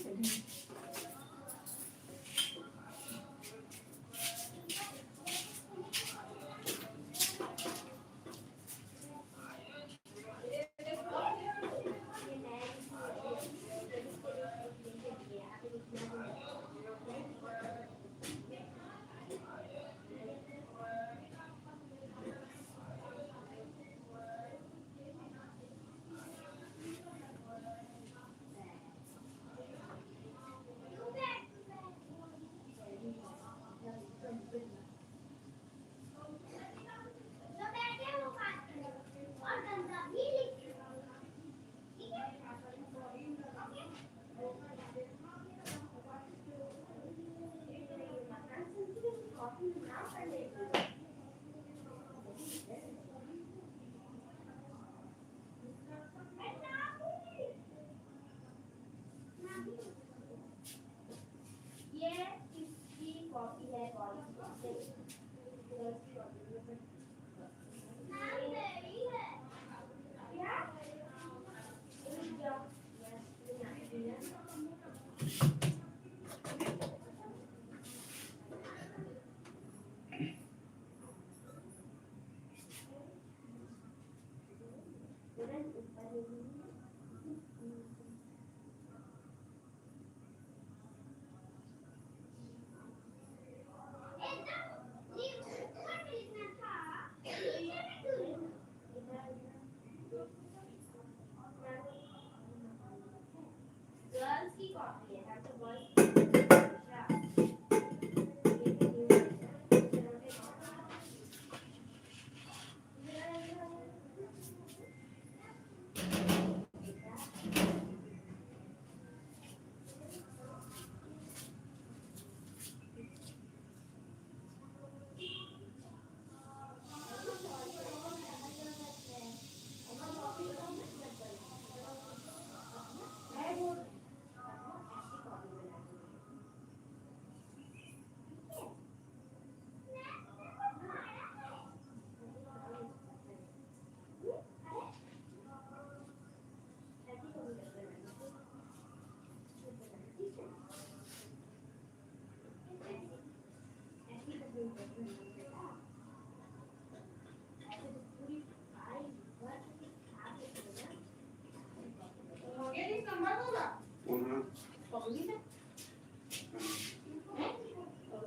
गर्ल्स की कॉपी है तो बॉयज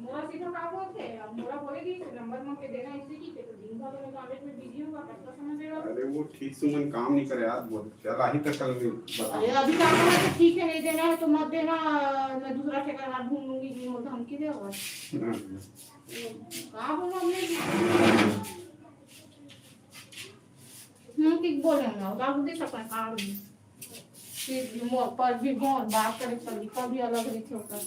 मोरा सीधा काम होते हैं मोरा बोलेगी नंबर मंग के देना इसी की तो दिन भर में कॉलेज में बिजी होगा कितना समय देगा अरे वो ठीक सुमन काम नहीं करे यार, बहुत चल ही तक कल बता। अरे अभी काम करना तो ठीक है नहीं देना है तो मत देना मैं दूसरा ठेकेदार ढूंढ लूंगी नहीं हो धमकी देगा कहाँ बोला हमने ठीक बोलेंगे बाबू देख सकते हैं काम भी फिर मोर पर भी बहुत बात करे तरीका भी अलग रही थी उसका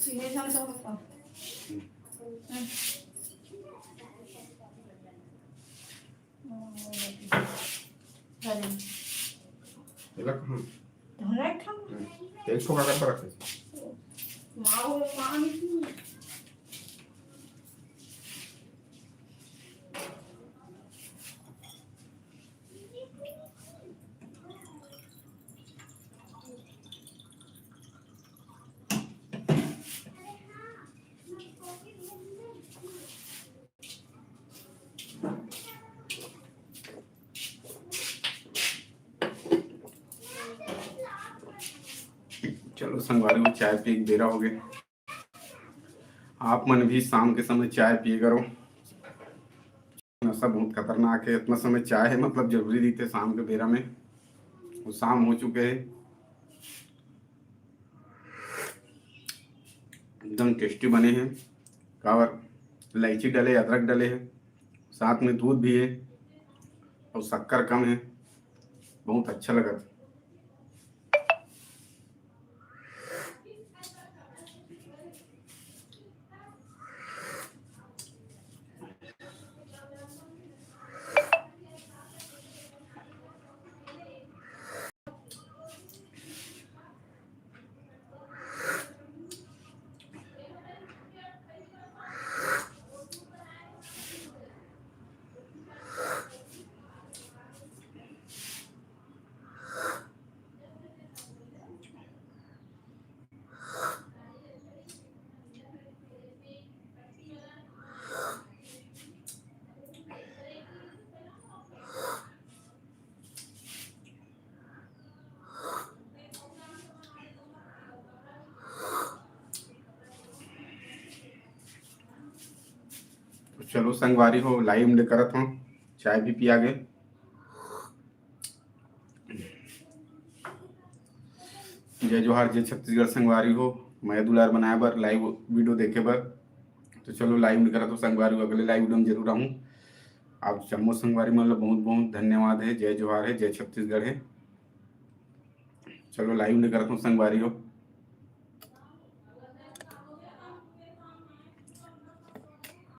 सीने जान तो होता तेरा कहाँ? धरे खाओ तेल छोका कर रखे। माँ नहीं चलो संगवारी को चाय पी दे रहा हो गए। आप मन भी शाम के समय चाय पिए करो, नशा बहुत खतरनाक है। इतना समय चाय है मतलब जरूरी नहीं थे शाम के बेरा में, वो शाम हो चुके हैं। एकदम टेस्टी बने हैं और इलायची डले अदरक डले हैं, साथ में दूध भी है और शक्कर कम है, बहुत अच्छा लगा। चलो संगवारी हो लाइव में करत हूँ, चाय भी पिया गए। जय जोहार, जय छत्तीसगढ़। संगवारी हो मैं दुलार बनाया बर लाइव वीडियो देखे बर, तो चलो लाइव में करत हो संगवारी हो, अगले लाइव वीडियो में जरूर आऊँ। आप जम्मू संगवारी मतलब बहुत बहुत धन्यवाद है। जय जोहार है, जय छत्तीसगढ़ है। चलो लाइव में करत हूँ संगवारी हो।